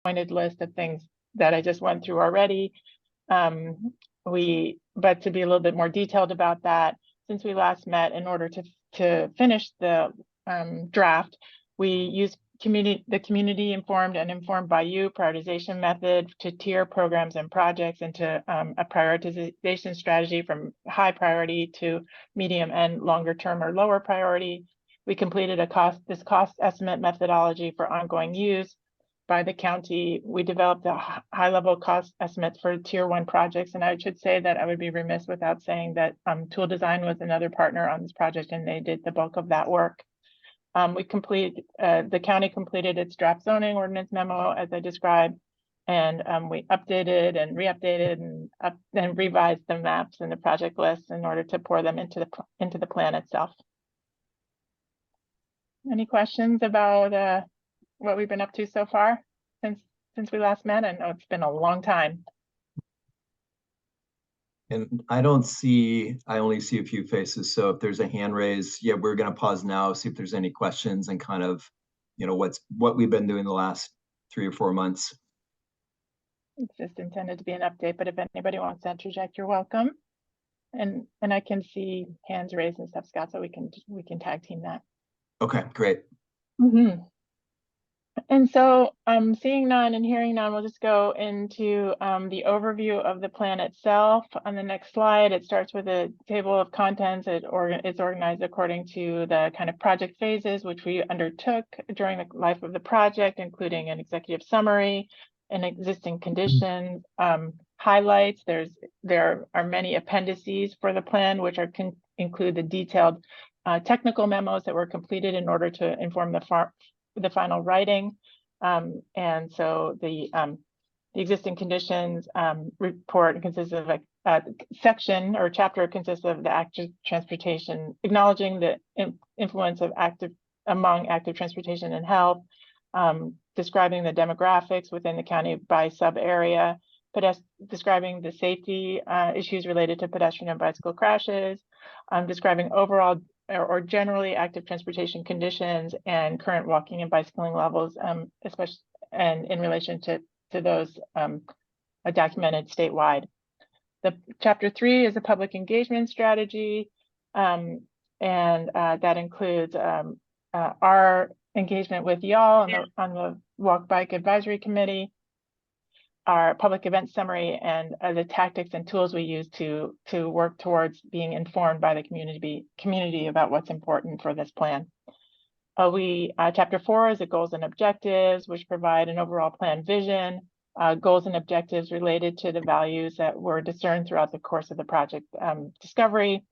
pointed list of things that I just went through already. But to be a little bit more detailed about that, since we last met, in order to finish the draft, we used the community informed and informed by you prioritization method to tier programs and projects into a prioritization strategy from high priority to medium and longer term or lower priority. We completed this cost estimate methodology for ongoing use by the county. We developed a high-level cost estimates for tier 1 projects, and I should say that I would be remiss without saying that Tool Design was another partner on this project, and they did the bulk of that work. The county completed its draft zoning ordinance memo, as I described, and we updated and re-updated and revised the maps and the project lists in order to pour them into the plan itself. Any questions about what we've been up to so far since we last met? I know it's been a long time. And I only see a few faces. So if there's a hand raised, yeah, we're going to pause now, see if there's any questions and kind of, what we've been doing the last 3 or 4 months. It's just intended to be an update, but if anybody wants to interject, you're welcome. And I can see hands raised and stuff, Scott, so we can tag team that. Okay, great. Mm-hmm. And so seeing none and hearing none, we'll just go into the overview of the plan itself. On the next slide, it starts with a table of contents. It's organized according to the kind of project phases, which we undertook during the life of the project, including an executive summary and existing conditions, highlights. There are many appendices for the plan, which include the detailed technical memos that were completed in order to inform the final writing. And so the existing conditions report consists of a section or chapter consists of the active transportation, acknowledging the influence of among active transportation and health, describing the demographics within the county by sub area, describing the safety issues related to pedestrian and bicycle crashes, describing overall or generally active transportation conditions and current walking and bicycling levels, especially and in relation to those documented statewide. The chapter 3 is a public engagement strategy, and that includes our engagement with y'all on the Walk Bike Advisory Committee, our public event summary, and the tactics and tools we use to work towards being informed by the community about what's important for this plan. Chapter 4 is the goals and objectives, which provide an overall plan vision, goals and objectives related to the values that were discerned throughout the course of the project discovery,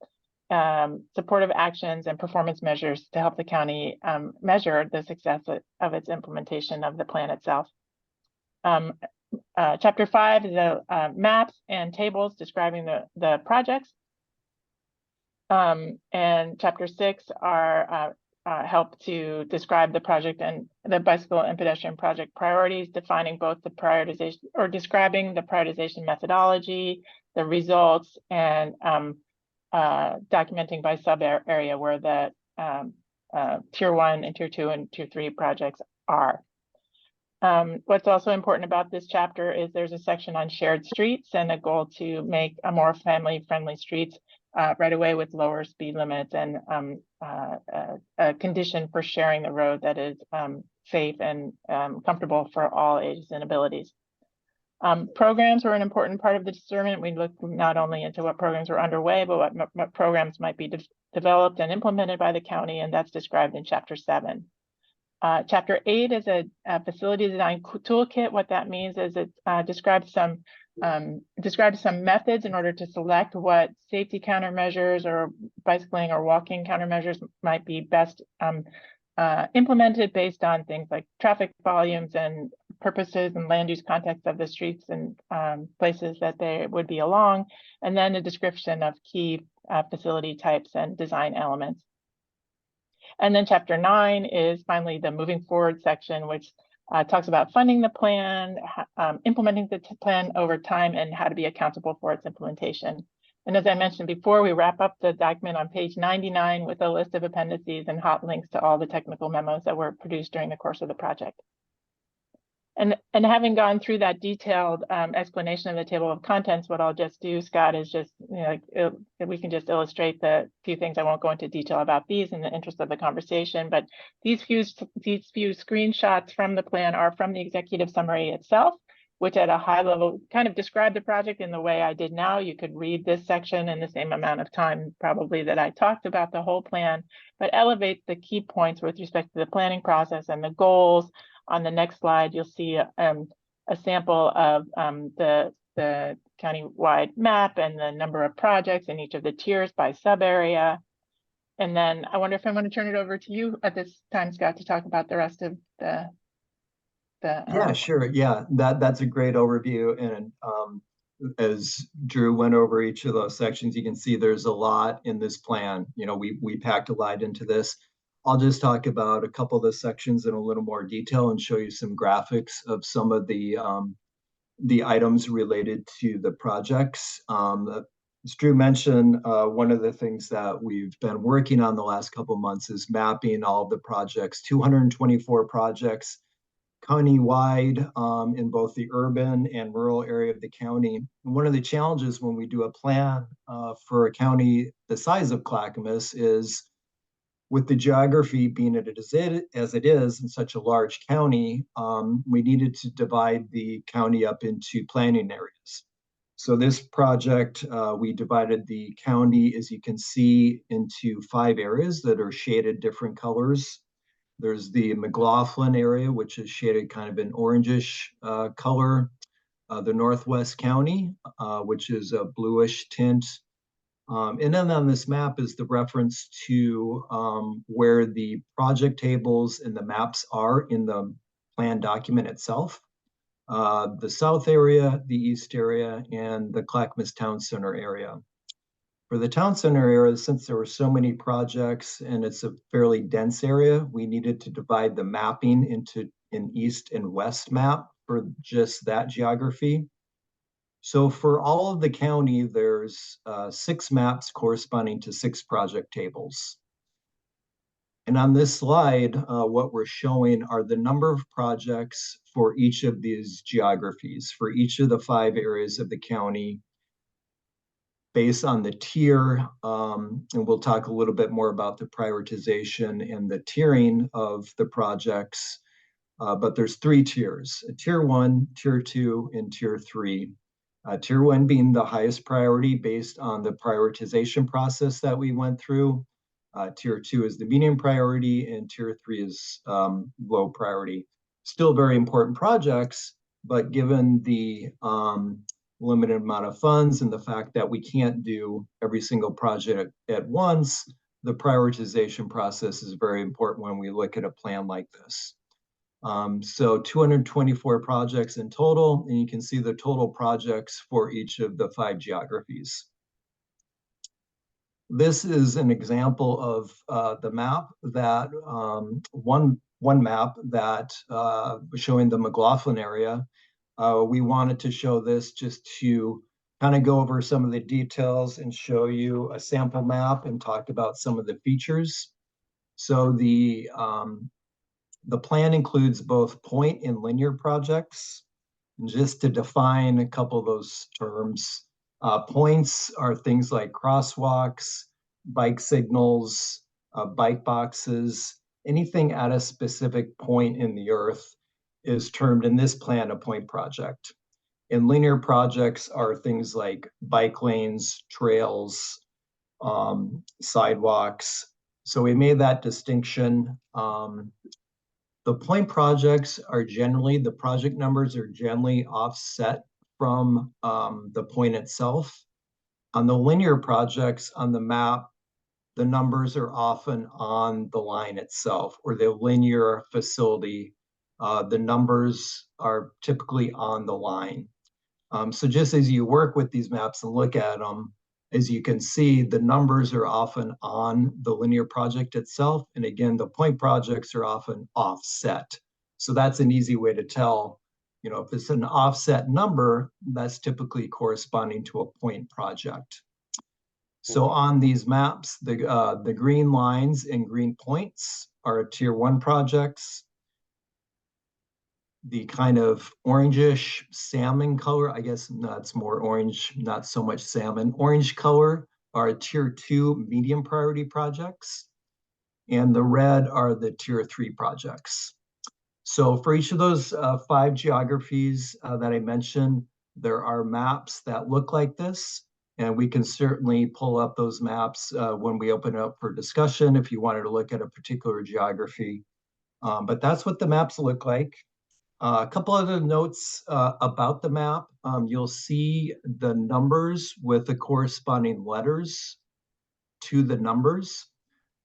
supportive actions and performance measures to help the county measure the success of its implementation of the plan itself. Chapter 5 is the maps and tables describing the projects. And chapter 6 are help to describe the project and the bicycle and pedestrian project priorities, defining both the prioritization or describing the prioritization methodology, the results, and documenting by sub area where the tier 1 and tier 2 and tier 3 projects are. What's also important about this chapter is there's a section on shared streets and a goal to make a more family-friendly streets right away with lower speed limits and a condition for sharing the road that is safe and comfortable for all ages and abilities. Programs were an important part of the discernment. We looked not only into what programs were underway, but what programs might be developed and implemented by the county, and that's described in chapter 7. Chapter 8 is a facility design toolkit. What that means is it describes some methods in order to select what safety countermeasures or bicycling or walking countermeasures might be best implemented based on things like traffic volumes and purposes and land use context of the streets and places that they would be along, and then a description of key facility types and design elements. And then chapter 9 is finally the moving forward section, which talks about funding the plan, implementing the plan over time, and how to be accountable for its implementation. And as I mentioned before, we wrap up the document on page 99 with a list of appendices and hot links to all the technical memos that were produced during the course of the project. And having gone through that detailed explanation of the table of contents, what I'll just do, Scott, is just, we can just illustrate the few things. I won't go into detail about these in the interest of the conversation, but these few screenshots from the plan are from the executive summary itself, which at a high level kind of describe the project in the way I did now. You could read this section in the same amount of time probably that I talked about the whole plan, but elevate the key points with respect to the planning process and the goals. On the next slide, you'll see a sample of the county-wide map and the number of projects in each of the tiers by sub-area. And then I wonder if I'm going to turn it over to you at this time, Scott, to talk about the rest of the Yeah, sure. Yeah, that's a great overview. And as Drew went over each of those sections, you can see there's a lot in this plan. We packed a lot into this. I'll just talk about a couple of the sections in a little more detail and show you some graphics of some of the items related to the projects. As Drew mentioned, one of the things that we've been working on the last couple of months is mapping all of the projects, 224 projects county-wide in both the urban and rural area of the county. And one of the challenges when we do a plan for a county the size of Clackamas is with the geography being as it is in such a large county, we needed to divide the county up into planning areas. So this project, we divided the county, as you can see, into 5 areas that are shaded different colors. There's the McLaughlin area, which is shaded kind of an orangish color. The Northwest County, which is a bluish tint. And then on this map is the reference to where the project tables and the maps are in the plan document itself. The south area, the east area, and the Clackamas Town Center area. For the town center area, since there were so many projects and it's a fairly dense area, we needed to divide the mapping into an east and west map for just that geography. So for all of the county, there's 6 maps corresponding to 6 project tables. And on this slide, what we're showing are the number of projects for each of these geographies, for each of the 5 areas of the county, based on the tier. And we'll talk a little bit more about the prioritization and the tiering of the projects. But there's 3 tiers, tier 1, tier 2, and tier 3. Tier 1 being the highest priority based on the prioritization process that we went through. Tier 2 is the medium priority, and tier 3 is low priority. Still very important projects, but given the limited amount of funds and the fact that we can't do every single project at once, the prioritization process is very important when we look at a plan like this. So 224 projects in total, and you can see the total projects for each of the 5 geographies. This is an example of the map that, one map that showing the McLaughlin area. We wanted to show this just to kind of go over some of the details and show you a sample map and talk about some of the features. So the plan includes both point and linear projects. And just to define a couple of those terms, points are things like crosswalks, bike signals, bike boxes, anything at a specific point in the earth is termed in this plan a point project. And linear projects are things like bike lanes, trails, sidewalks. So we made that distinction. The point projects are generally, the project numbers are generally offset from the point itself. On the linear projects on the map, the numbers are often on the line itself or the linear facility. The numbers are typically on the line. So just as you work with these maps and look at them, as you can see, the numbers are often on the linear project itself. And again, the point projects are often offset. So that's an easy way to tell, if it's an offset number, that's typically corresponding to a point project. So on these maps, the green lines and green points are tier 1 projects. the kind of orangish salmon color, I guess no, it's more orange, not so much salmon. Orange color are tier 2 medium priority projects, and the red are the tier 3 projects. So for each of those 5 geographies that I mentioned, there are maps that look like this, and we can certainly pull up those maps when we open it up for discussion if you wanted to look at a particular geography. But that's what the maps look like. A couple other notes about the map. You'll see the numbers with the corresponding letters to the numbers.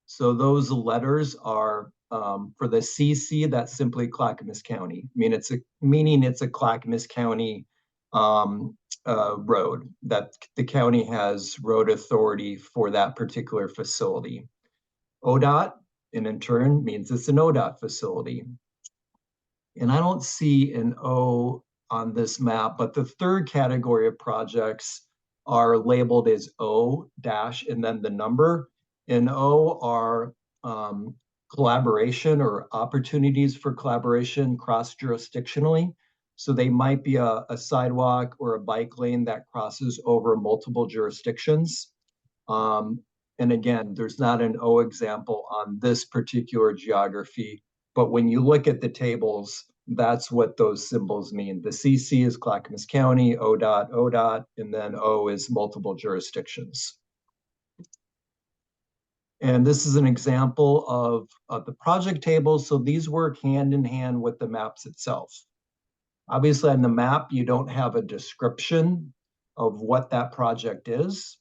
So those letters are for the CC, that's simply Clackamas County. Meaning it's a Clackamas County road, that the county has road authority for that particular facility. ODOT, and in turn, means it's an ODOT facility. And I don't see an O on this map, but the third category of projects are labeled as O dash and then the number. And O are collaboration or opportunities for collaboration cross-jurisdictionally. So they might be a sidewalk or a bike lane that crosses over multiple jurisdictions. And again, there's not an O example on this particular geography, but when you look at the tables, that's what those symbols mean. The CC is Clackamas County, ODOT, ODOT, and then O is multiple jurisdictions. And this is an example of the project table. So these work hand in hand with the maps itself. Obviously on the map, you don't have a description of what that project is.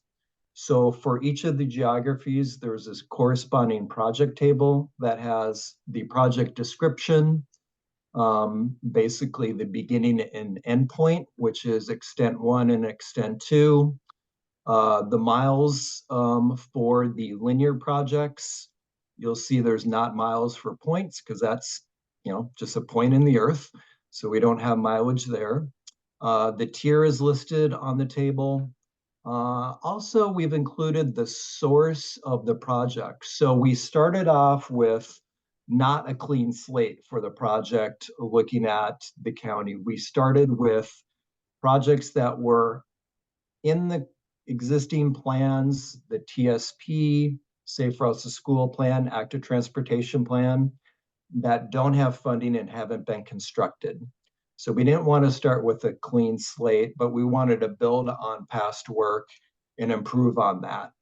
So for each of the geographies, there's this corresponding project table that has the project description, basically the beginning and end point, which is extent 1 and extent 2, the miles for the linear projects. You'll see there's not miles for points because that's just a point in the earth. So we don't have mileage there. The tier is listed on the table. Also, we've included the source of the project. So we started off with not a clean slate for the project looking at the county. We started with projects that were in the existing plans, the TSP, Safe Routes to School plan, Active Transportation plan, that don't have funding and haven't been constructed. So we didn't want to start with a clean slate, but we wanted to build on past work and improve on that.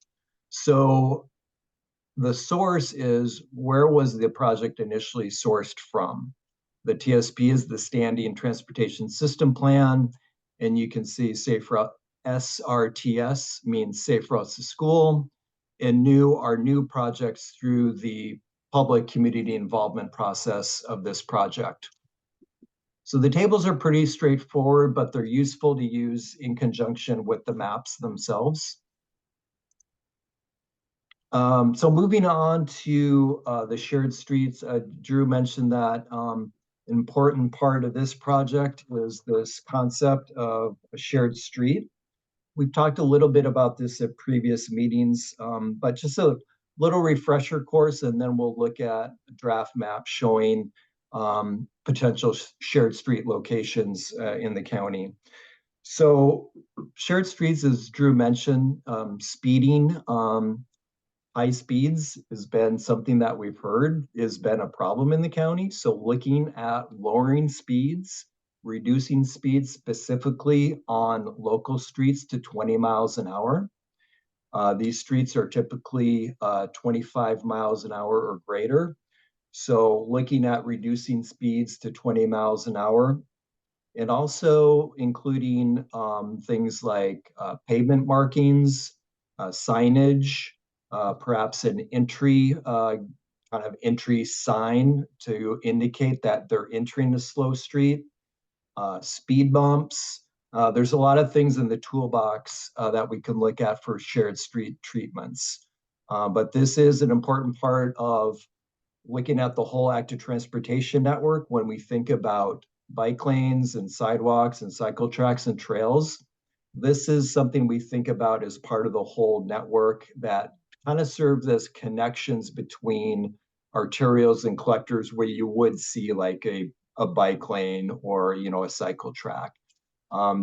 So the source is, where was the project initially sourced from? The TSP is the Standing Transportation System Plan, and you can see Safe Route SRTS means Safe Routes to School, and new are new projects through the public community involvement process of this project. So the tables are pretty straightforward, but they're useful to use in conjunction with the maps themselves. So moving on to the shared streets, Drew mentioned that an important part of this project was this concept of a shared street. We've talked a little bit about this at previous meetings, but just a little refresher course, and then we'll look at a draft map showing potential shared street locations in the county. So shared streets, as Drew mentioned, speeding, high speeds has been something that we've heard has been a problem in the county. So looking at lowering speeds, reducing speeds specifically on local streets to 20 miles an hour. These streets are typically 25 miles an hour or greater. So looking at reducing speeds to 20 miles an hour, and also including things like pavement markings, signage, perhaps an entry, kind of entry sign to indicate that they're entering a slow street, speed bumps. There's a lot of things in the toolbox that we can look at for shared street treatments. But this is an important part of looking at the whole active transportation network when we think about bike lanes and sidewalks and cycle tracks and trails. This is something we think about as part of the whole network that kind of serves as connections between arterials and collectors, where you would see like a a bike lane or, a cycle track.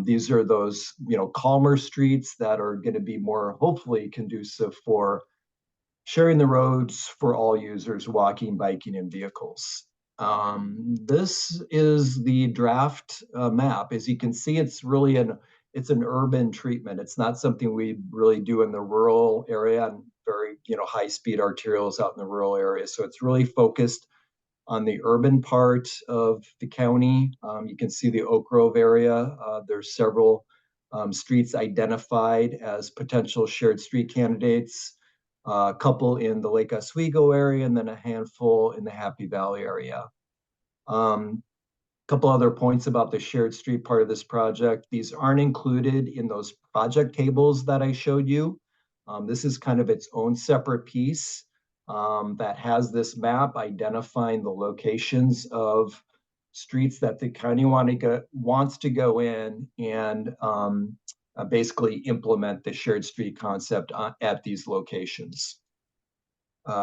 These are those, calmer streets that are going to be more hopefully conducive for sharing the roads for all users, walking, biking, and vehicles. This is the draft map. As you can see, it's an urban treatment. It's not something we really do in the rural area and very, high speed arterials out in the rural area. So it's really focused on the urban part of the county. You can see the Oak Grove area. There's several streets identified as potential shared street candidates, a couple in the Lake Oswego area, and then a handful in the Happy Valley area. Couple other points about the shared street part of this project. These aren't included in those project tables that I showed you. This is kind of its own separate piece that has this map identifying the locations of streets that the county wants to go in and basically implement the shared street concept at these locations.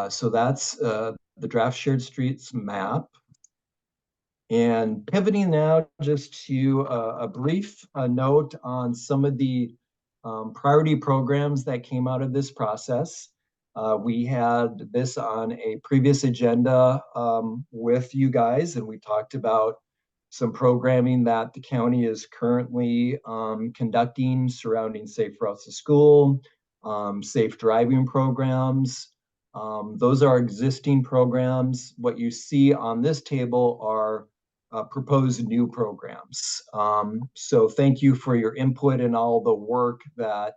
So that's the draft shared streets map. And pivoting now just to a brief note on some of the priority programs that came out of this process. We had this on a previous agenda with you guys, and we talked about some programming that the county is currently conducting surrounding safe routes to school, safe driving programs. Those are existing programs. What you see on this table are proposed new programs. So thank you for your input and all the work that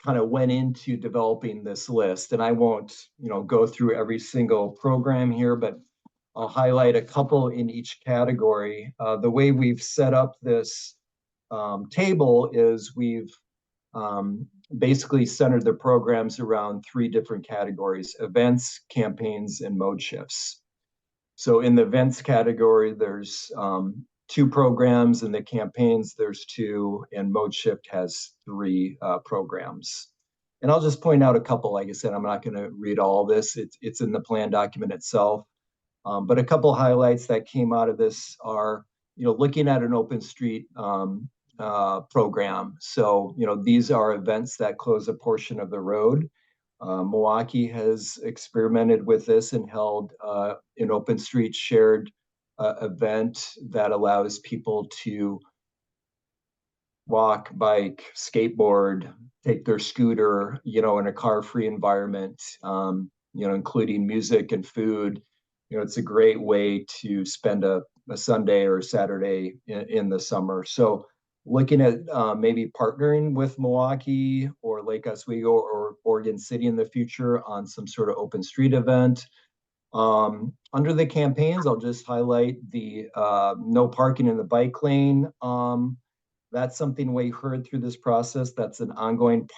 kind of went into developing this list. And I won't, go through every single program here, but I'll highlight a couple in each category. The way we've set up this table is we've basically centered the programs around three different categories: events, campaigns, and mode shifts. So in the events category, there's two programs. In the campaigns, there's two, and mode shift has three programs. And I'll just point out a couple. Like I said, I'm not going to read all of this. It's in the plan document itself. But a couple highlights that came out of this are, looking at an open street program. So, these are events that close a portion of the road. Milwaukee has experimented with this and held an open street shared event that allows people to walk, bike, skateboard, take their scooter, in a car-free environment, including music and food. It's a great way to spend a Sunday or a Saturday in the summer. So looking at maybe partnering with Milwaukee or Lake Oswego or Oregon City in the future on some sort of open street event. Under the campaigns, I'll just highlight the no parking in the bike lane. That's something we heard through this process. That's an ongoing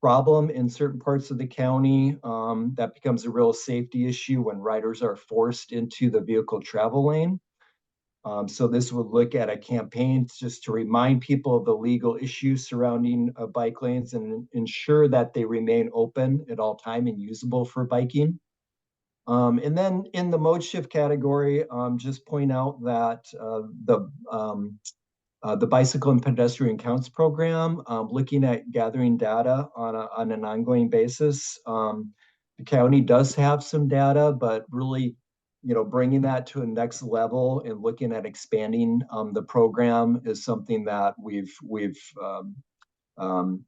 problem in certain parts of the county. That becomes a real safety issue when riders are forced into the vehicle travel lane. So this would look at a campaign just to remind people of the legal issues surrounding bike lanes and ensure that they remain open at all time and usable for biking. And then in the mode shift category, just point out that the Bicycle and Pedestrian Counts program, looking at gathering data on an ongoing basis. The county does have some data, but really, bringing that to a next level and looking at expanding the program is something that we've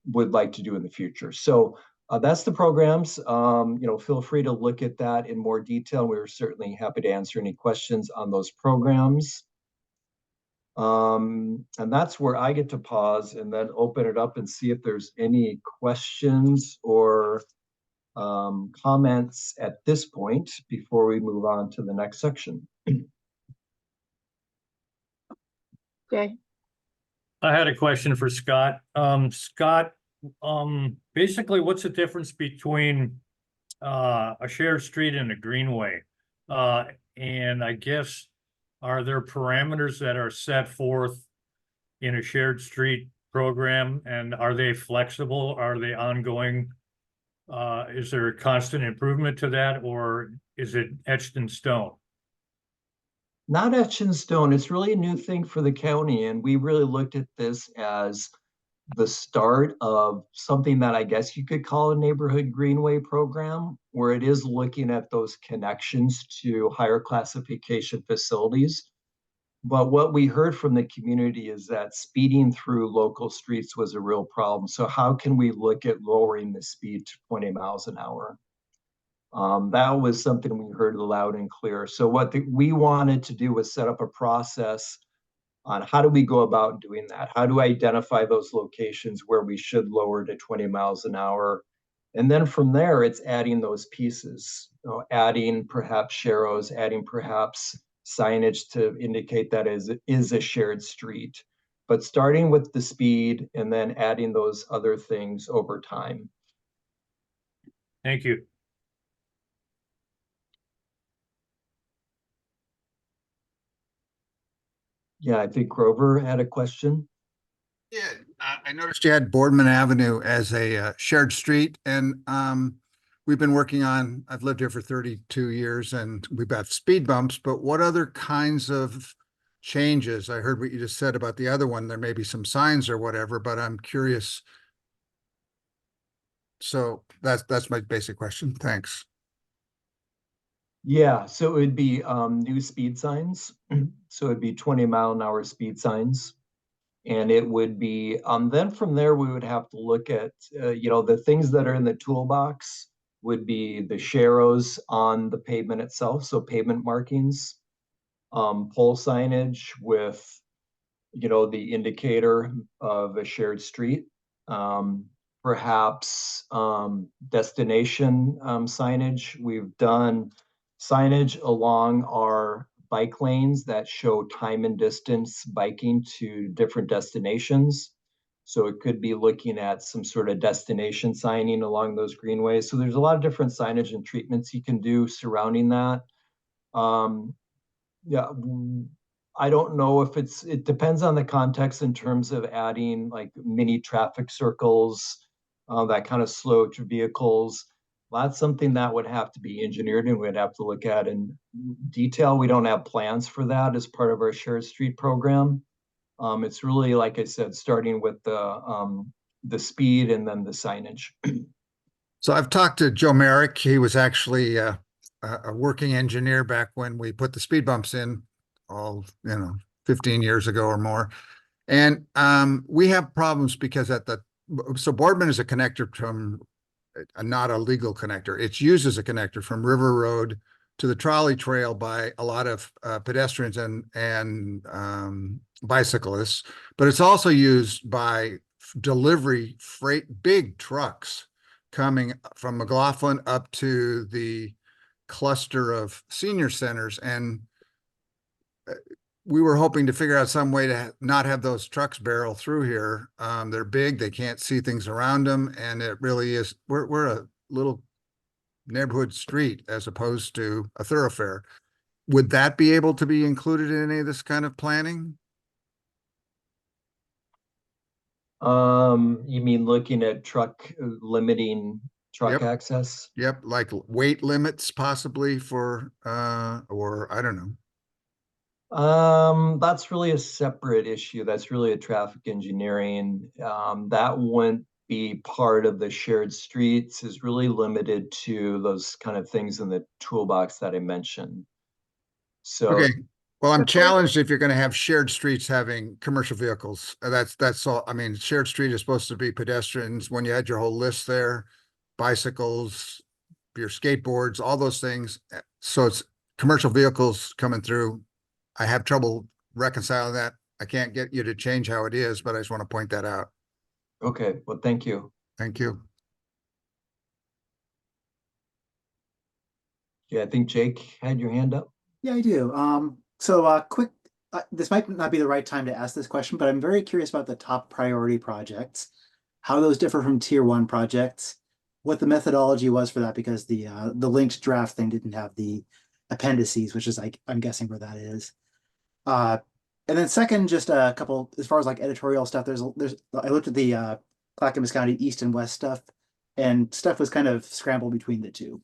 would like to do in the future. So that's the programs. Feel free to look at that in more detail. We're certainly happy to answer any questions on those programs. And that's where I get to pause and then open it up and see if there's any questions or comments at this point before we move on to the next section. Okay. I had a question for Scott. Scott, basically, what's the difference between a shared street and a greenway? And I guess, are there parameters that are set forth in a shared street program, and are they flexible? Are they ongoing? Is there a constant improvement to that, or is it etched in stone? Not etched in stone. It's really a new thing for the county, and we really looked at this as the start of something that I guess you could call a neighborhood greenway program, where it is looking at those connections to higher classification facilities. But what we heard from the community is that speeding through local streets was a real problem. So how can we look at lowering the speed to 20 miles an hour? That was something we heard loud and clear. So what we wanted to do was set up a process on how do we go about doing that? How do we identify those locations where we should lower to 20 miles an hour? And then from there, it's adding those pieces, adding perhaps sharrows, adding perhaps signage to indicate that is a shared street. But starting with the speed and then adding those other things over time. Thank you. Yeah, I think Grover had a question. Yeah, I noticed you had Boardman Avenue as a shared street, and we've been working on, I've lived here for 32 years, and we've got speed bumps, but what other kinds of changes? I heard what you just said about the other one. There may be some signs or whatever, but I'm curious. So that's my basic question. Thanks. Yeah, so it would be new speed signs. So it'd be 20-mile-an-hour speed signs. And it would be, then from there, we would have to look at, the things that are in the toolbox would be the sharrows on the pavement itself. So pavement markings, pole signage with, the indicator of a shared street, perhaps destination signage. We've done signage along our bike lanes that show time and distance biking to different destinations. So it could be looking at some sort of destination signing along those greenways. So there's a lot of different signage and treatments you can do surrounding that. Yeah, I don't know if it depends on the context in terms of adding like mini traffic circles, that kind of slow to vehicles. That's something that would have to be engineered and we'd have to look at in detail. We don't have plans for that as part of our shared street program. It's really, like I said, starting with the speed and then the signage. So I've talked to Joe Merrick. He was actually a working engineer back when we put the speed bumps in, all 15 years ago or more. And we have problems because so Boardman is a connector from not a legal connector. It's used as a connector from River Road to the trolley trail by a lot of pedestrians and bicyclists, but it's also used by delivery freight, big trucks coming from McLaughlin up to the cluster of senior centers. And we were hoping to figure out some way to not have those trucks barrel through here. They're big, they can't see things around them. And it really is, we're a little neighborhood street as opposed to a thoroughfare. Would that be able to be included in any of this kind of planning? You mean looking at limiting truck access? Yep, like weight limits possibly for, or I don't know. That's really a separate issue. That's really a traffic engineering. That wouldn't be part of the shared streets, is really limited to those kind of things in the toolbox that I mentioned. So okay. Well, I'm challenged if you're going to have shared streets having commercial vehicles. That's all. I mean, shared street is supposed to be pedestrians. When you had your whole list there, bicycles, your skateboards, all those things. So it's commercial vehicles coming through. I have trouble reconciling that. I can't get you to change how it is, but I just want to point that out. Okay, well, thank you. Thank you. Yeah, I think Jake had your hand up. Yeah, I do. Quick, this might not be the right time to ask this question, but I'm very curious about the top priority projects, how those differ from tier one projects, what the methodology was for that, because the linked draft thing didn't have the appendices, which is I'm guessing where that is. And then second, just a couple, as far as like editorial stuff, I looked at the Clackamas County East and West stuff, and stuff was kind of scrambled between the two.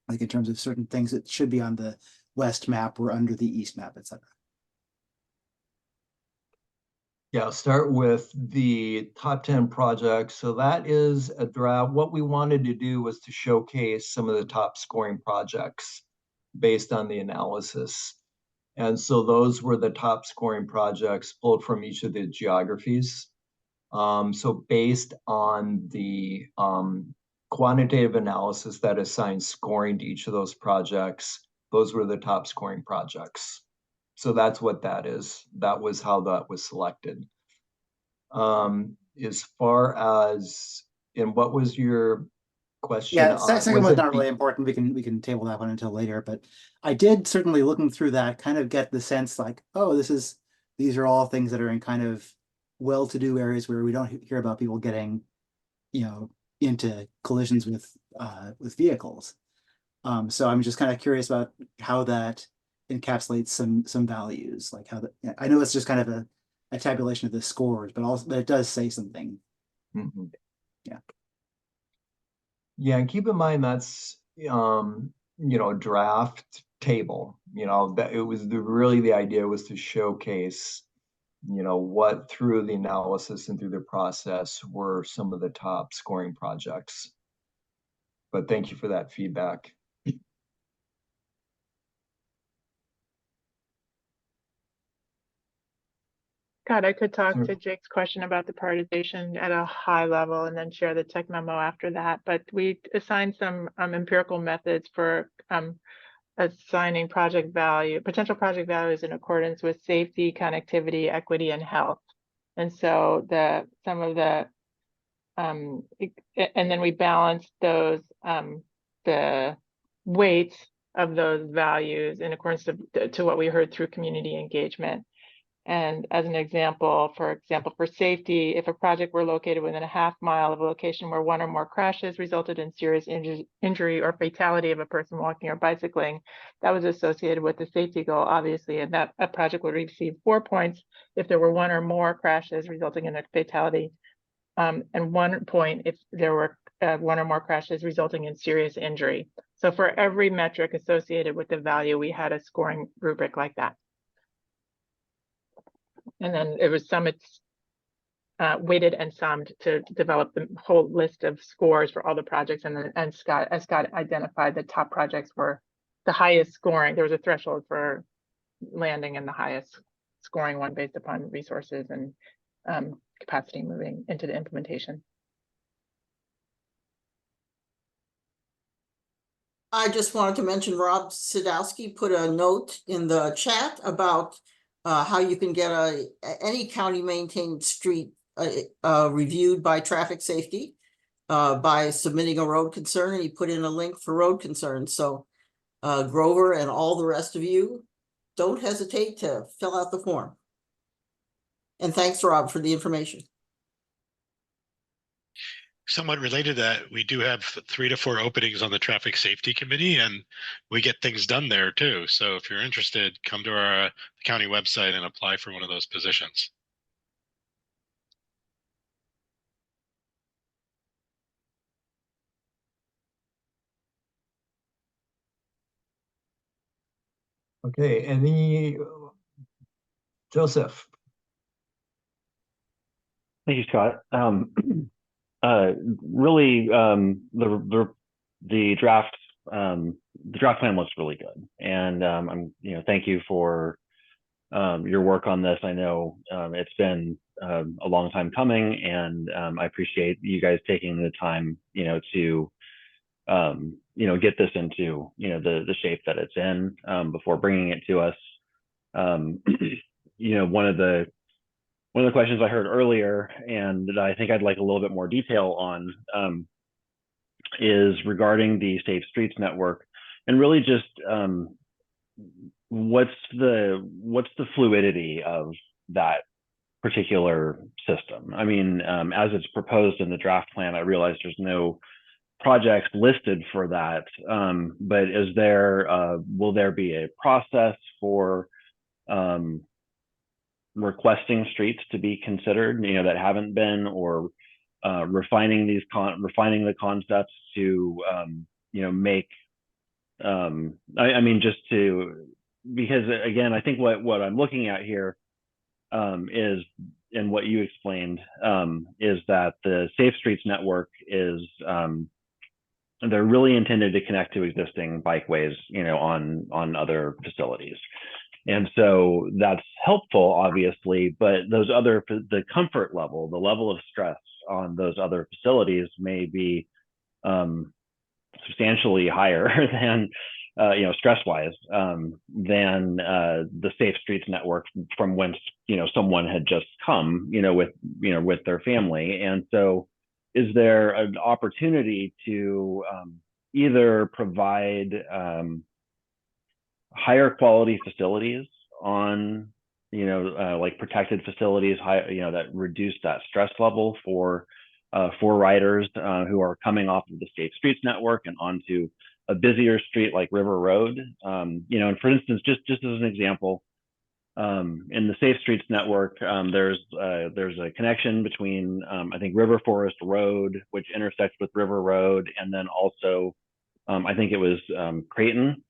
Like in terms of certain things that should be on the west map were under the east map, etc. Yeah, I'll start with the top 10 projects. So that is a draft. What we wanted to do was to showcase some of the top scoring projects based on the analysis. And so those were the top scoring projects pulled from each of the geographies. So based on the quantitative analysis that assigned scoring to each of those projects, those were the top scoring projects. So that's what that is. That was how that was selected. As far as, and what was your question? Yeah, second one's not really important. We can table that one until later. But I did certainly, looking through that, kind of get the sense like, oh, these are all things that are in kind of well-to-do areas where we don't hear about people getting, into collisions with vehicles. So I'm just kind of curious about how that encapsulates some values, like how I know it's just kind of a tabulation of the scores, but it does say something. Mm-hmm. Yeah. Yeah, and keep in mind that's draft table. That it was really the idea was to showcase, what through the analysis and through the process were some of the top scoring projects. But thank you for that feedback. God, I could talk to Jake's question about the prioritization at a high level and then share the tech memo after that. But we assigned some empirical methods for assigning potential project values in accordance with safety, connectivity, equity, and health. And so and then we balanced those, the weights of those values in accordance to what we heard through community engagement. And as an example, for safety, if a project were located within a half mile of a location where one or more crashes resulted in serious injury or fatality of a person walking or bicycling, that was associated with the safety goal, obviously, and that a project would receive 4 points if there were one or more crashes resulting in a fatality, and 1 point if there were one or more crashes resulting in serious injury. So for every metric associated with the value, we had a scoring rubric like that. And then it was weighted and summed to develop the whole list of scores for all the projects. And Scott identified the top projects were the highest scoring. There was a threshold for landing in the highest scoring one based upon resources and capacity moving into the implementation. I just wanted to mention Rob Sadowski put a note in the chat about how you can get any county maintained street reviewed by traffic safety by submitting a road concern, and he put in a link for road concerns. So Grover and all the rest of you, don't hesitate to fill out the form. And thanks, Rob, for the information. Somewhat related to that, we do have 3 to 4 openings on the traffic safety committee, and we get things done there too. So if you're interested, come to our county website and apply for one of those positions. Okay, and Joseph. Thank you, Scott. Really, the draft plan looks really good, and thank you for your work on this. I know it's been a long time coming, and I appreciate you guys taking the time, to get this into the shape that it's in before bringing it to us. One of the questions I heard earlier, and that I think I'd like a little bit more detail on, is regarding the Safe Streets Network, and really just what's the fluidity of that particular system. I mean, as it's proposed in the draft plan, I realize there's no projects listed for that, but will there be a process for requesting streets to be considered, that haven't been, or refining the concepts to, make I mean, just to, because again, I think what I'm looking at here is, and what you explained, is that the Safe Streets network is, they're really intended to connect to existing bikeways, on other facilities. And so that's helpful, obviously, but the comfort level, the level of stress on those other facilities may be substantially higher than, stress-wise, than the Safe Streets network from whence, someone had just come, with their family. And so is there an opportunity to either provide higher quality facilities on, like protected facilities, that reduce that stress level for riders who are coming off of the Safe Streets network and onto a busier street like River Road? And for instance, just as an example, in the Safe Streets network, there's a connection between, I think, River Forest Road, which intersects with River Road, and then also, I think it was Creighton,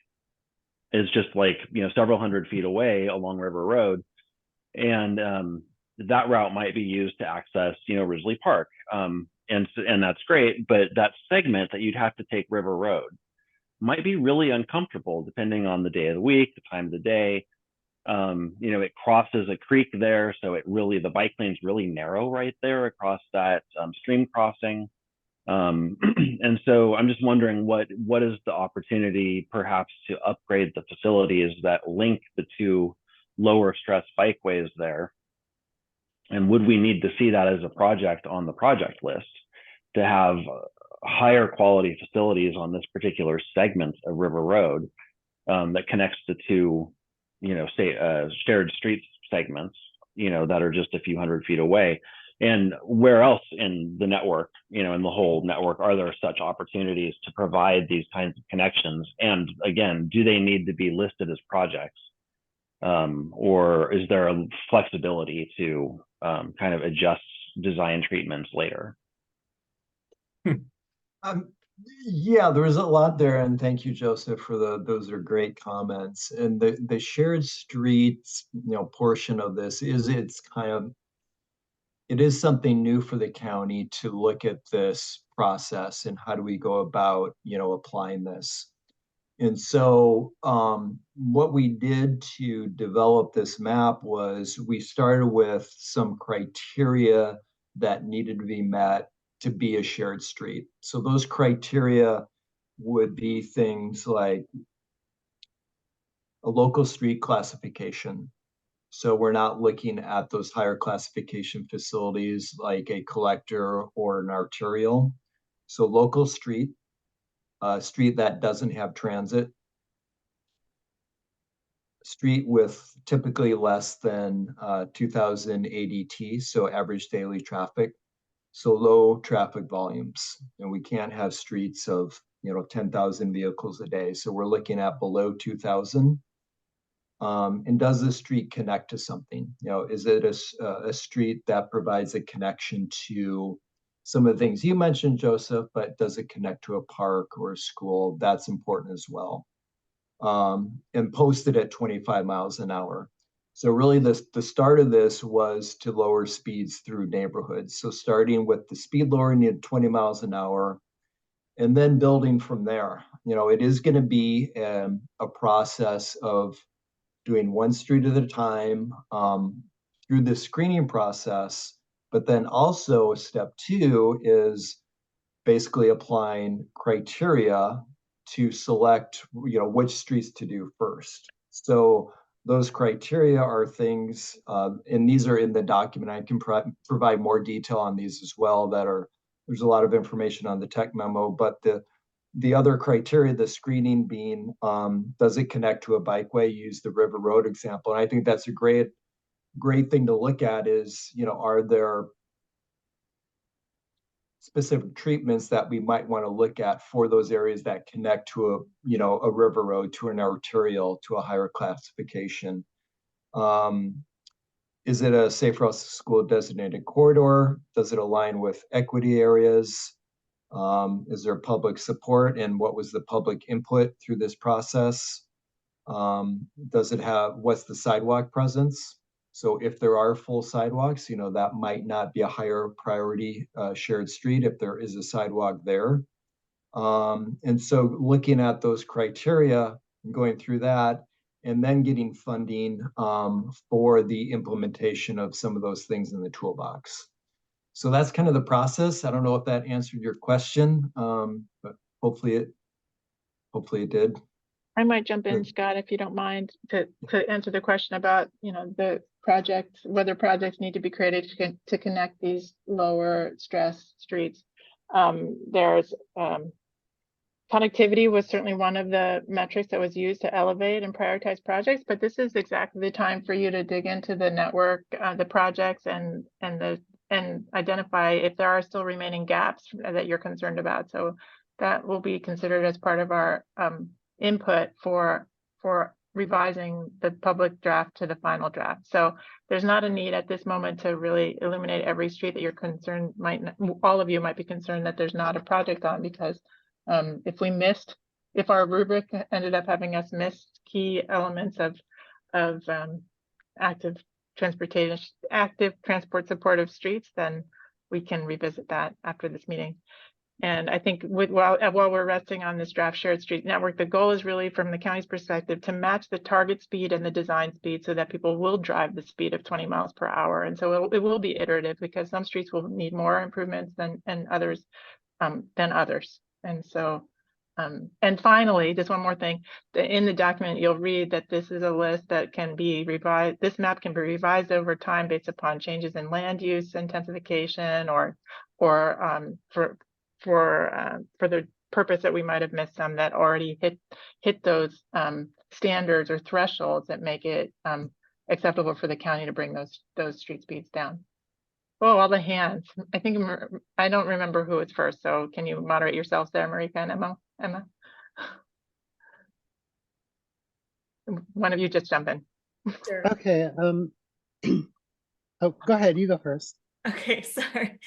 is just like, several hundred feet away along River Road. And that route might be used to access, Ridgely Park. And that's great, but that segment that you'd have to take River Road might be really uncomfortable depending on the day of the week, the time of the day. It crosses a creek there, so the bike lane's really narrow right there across that stream crossing. And so I'm just wondering what is the opportunity perhaps to upgrade the facilities that link the two lower stress bikeways there? And would we need to see that as a project on the project list to have higher quality facilities on this particular segment of River Road that connects the two, shared street segments, that are just a few hundred feet away? And where else in the network, in the whole network, are there such opportunities to provide these kinds of connections? And again, do they need to be listed as projects? Or is there a flexibility to kind of adjust design treatments later? Yeah, there's a lot there, and thank you, Joseph, for those are great comments. And the shared streets, portion of this it is something new for the county to look at this process and how do we go about, applying this. And so what we did to develop this map was we started with some criteria that needed to be met to be a shared street. So those criteria would be things like a local street classification. So we're not looking at those higher classification facilities like a collector or an arterial. So local street, street that doesn't have transit, street with typically less than 2,000 ADT, so average daily traffic, so low traffic volumes. And we can't have streets of 10,000 vehicles a day. So we're looking at below 2,000. And does the street connect to something? Is it a street that provides a connection to some of the things you mentioned, Joseph, but does it connect to a park or a school? That's important as well. And posted at 25 miles an hour. So really the start of this was to lower speeds through neighborhoods. So starting with the speed lowering at 20 miles an hour, and then building from there. It is going to be a process of doing one street at a time through the screening process. But then also step two is basically applying criteria to select, which streets to do first. So those criteria are things, and these are in the document. I can provide more detail on these as well. There's a lot of information on the tech memo, but the other criteria, the screening being, does it connect to a bikeway? Use the River Road example. And I think that's a great thing to look at is, are there specific treatments that we might want to look at for those areas that connect to a river road, to an arterial, to a higher classification? Is it a safe routes to school designated corridor? Does it align with equity areas? Is there public support, and what was the public input through this process? Does it have, what's the sidewalk presence? So if there are full sidewalks, you know, that might not be a higher priority shared street if there is a sidewalk there. And so looking at those criteria and going through that, and then getting funding for the implementation of some of those things in the toolbox. So that's kind of the process. I don't know if that answered your question, but hopefully it did. I might jump in, Good. Scott, if you don't mind, to answer the question about, you know, the project, whether projects need to be created to connect these lower stress streets. There's connectivity was certainly one of the metrics that was used to elevate and prioritize projects, but this is exactly the time for you to dig into the network, the projects, and identify if there are still remaining gaps that you're concerned about. So that will be considered as part of our input for revising the public draft to the final draft. So there's not a need at this moment to really illuminate every street that you're concerned all of you might be concerned that there's not a project on, because if our rubric ended up having us miss key elements of active transport supportive streets, then we can revisit that after this meeting. And I think while we're resting on this draft shared street network, the goal is really, from the county's perspective, to match the target speed and the design speed so that people will drive the speed of 20 miles per hour. And so it will be iterative, because some streets will need more improvements than others. And so, and finally, just one more thing, in the document, you'll read that this is a list that can be revised. This map can be revised over time based upon changes in land use intensification, or for the purpose that we might have missed some that already hit those standards or thresholds that make it acceptable for the county to bring those street speeds down. Oh, all the hands. I think I don't remember who was first. So can you moderate yourselves there, Marika and Emma? One of you just jump in. Sure. Okay. Oh, go ahead. You go first. Okay, sorry.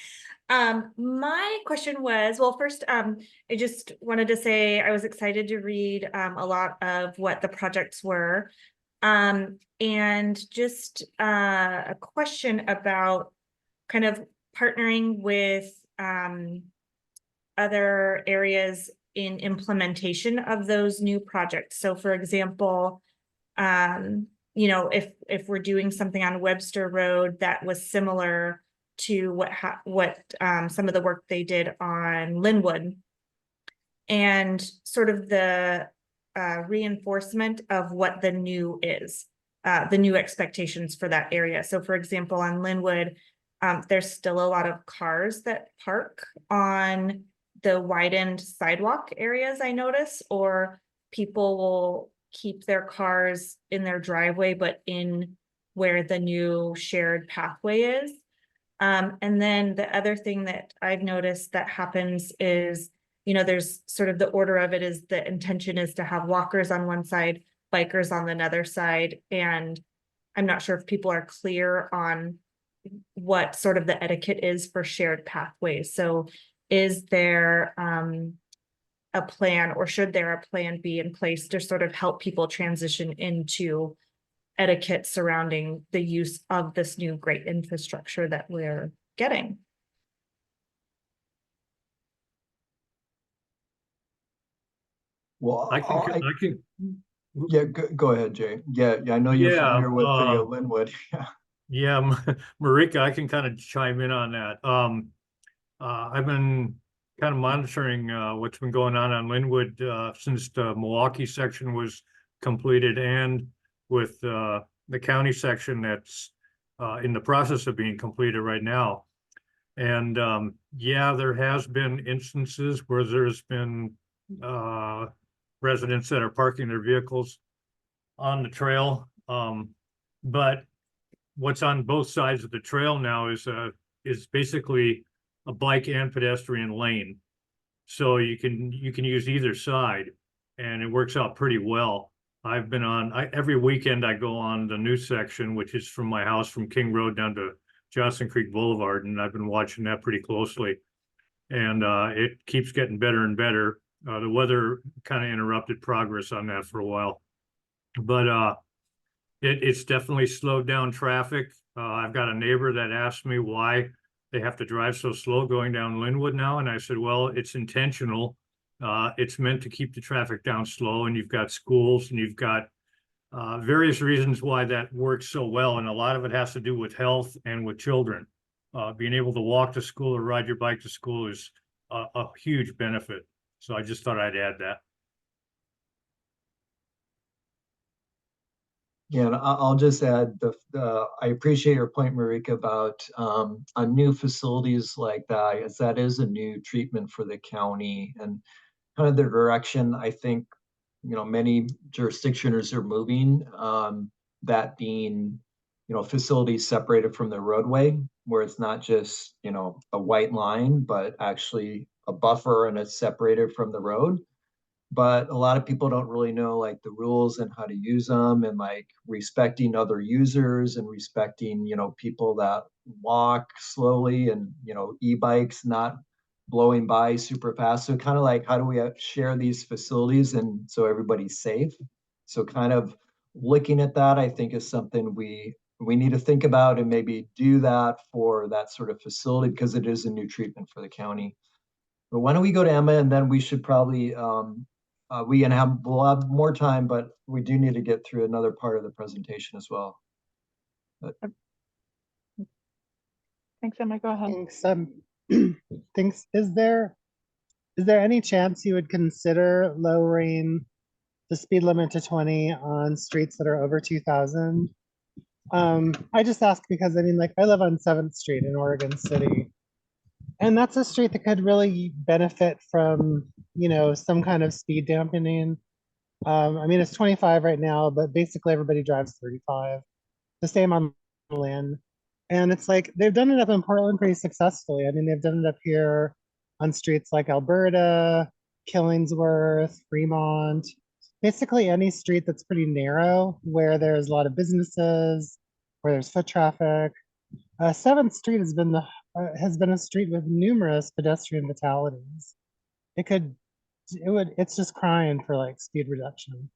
My question was, well, first, I just wanted to say I was excited to read a lot of what the projects were. And just a question about kind of partnering with other areas in implementation of those new projects. So for example, you know, if we're doing something on Webster Road that was similar to what some of the work they did on Linwood, and sort of the reinforcement of what the new is, the new expectations for that area. So for example, on Linwood, there's still a lot of cars that park on the widened sidewalk areas, I notice, or people will keep their cars in their driveway, but in where the new shared pathway is. And then the other thing that I've noticed that happens is, you know, there's sort of the order of it is the intention is to have walkers on one side, bikers on another side. And I'm not sure if people are clear on what sort of the etiquette is for shared pathways. So is there a plan, or should there a plan be in place to sort of help people transition into etiquette surrounding the use of this new great infrastructure that we're getting? Well, I can. Yeah, go ahead, Jay. Yeah, I know you're familiar with the Linwood. Yeah, Marika, I can kind of chime in on that. I've been kind of monitoring what's been going on Linwood since the Milwaukee section was completed, and with the county section that's in the process of being completed right now. And yeah, there has been instances where there's been residents that are parking their vehicles on the trail. But what's on both sides of the trail now is basically a bike and pedestrian lane. So you can use either side, and it works out pretty well. I've been every weekend I go on the new section, which is from my house from King Road down to Johnson Creek Boulevard, and I've been watching that pretty closely. and it keeps getting better and better. The weather kind of interrupted progress on that for a while, but it's definitely slowed down traffic. I've got a neighbor that asked me why they have to drive so slow going down Linwood now, and I said, well, it's intentional. It's meant to keep the traffic down slow, and you've got schools and you've got various reasons why that works so well, and a lot of it has to do with health and with children. Being able to walk to school or ride your bike to school is a huge benefit. So I just thought I'd add that. Yeah, and I'll just add I appreciate your point, Marika, about on new facilities like that, as that is a new treatment for the county and kind of the direction I think, many jurisdictions are moving, that being, facilities separated from the roadway, where it's not just, a white line, but actually a buffer and it's separated from the road. But a lot of people don't really know like the rules and how to use them, and like respecting other users and respecting, people that walk slowly, and, e-bikes not blowing by super fast. So kind of like, how do we share these facilities and so everybody's safe? So kind of looking at that, I think, is something we need to think about and maybe do that for that sort of facility, because it is a new treatment for the county. But why don't we go to Emma, and then we should probably we'll have more time, but we do need to get through another part of the presentation as well. Thanks, Emma. Go ahead. Thanks. Thanks. Is there any chance you would consider lowering the speed limit to 20 on streets that are over 2,000? I just ask because I mean, like, I live on 7th Street in Oregon City, and that's a street that could really benefit from, some kind of speed dampening. I mean, it's 25 right now, but basically everybody drives 35. The same on Lynn. And it's like, they've done it up in Portland pretty successfully. I mean, they've done it up here on streets like Alberta, Killingsworth, Fremont, basically any street that's pretty narrow, where there's a lot of businesses, where there's foot traffic. 7th Street has been a street with numerous pedestrian fatalities. It's just crying for like speed reduction.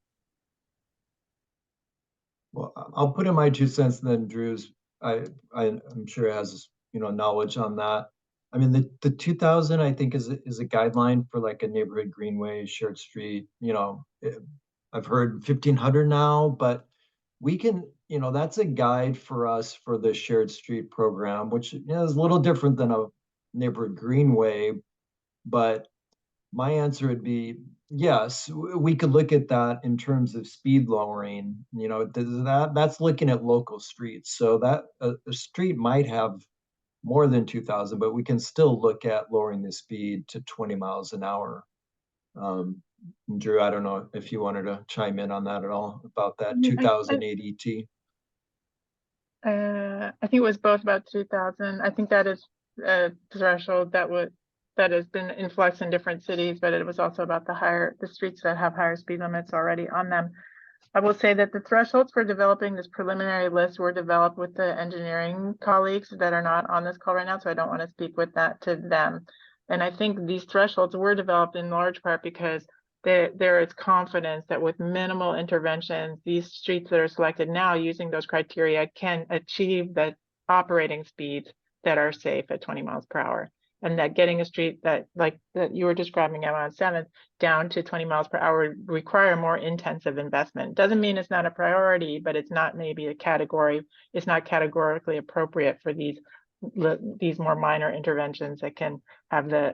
Well, I'll put in my 2 cents, and then Drew's, I'm sure has, knowledge on that. I mean, the 2000, I think, is a guideline for like a neighborhood greenway, shared street. I've heard 1500 now, but we can, that's a guide for us for the shared street program, which is a little different than a neighborhood greenway. But my answer would be yes, we could look at that in terms of speed lowering. That's looking at local streets. So that a street might have more than 2,000, but we can still look at lowering the speed to 20 miles an hour. Drew, I don't know if you wanted to chime in on that at all, about that 2008 ET. I think it was both about 2000. I think that is a threshold that has been in flux in different cities, but it was also about the streets that have higher speed limits already on them. I will say that the thresholds for developing this preliminary list were developed with the engineering colleagues that are not on this call right now, so I don't want to speak with that to them. And I think these thresholds were developed in large part because there is confidence that with minimal interventions, these streets that are selected now using those criteria can achieve the operating speeds that are safe at 20 miles per hour. And that getting a street that you were describing on 7th down to 20 miles per hour require more intensive investment. Doesn't mean it's not a priority, but it's not maybe it's not categorically appropriate for these more minor interventions that can have the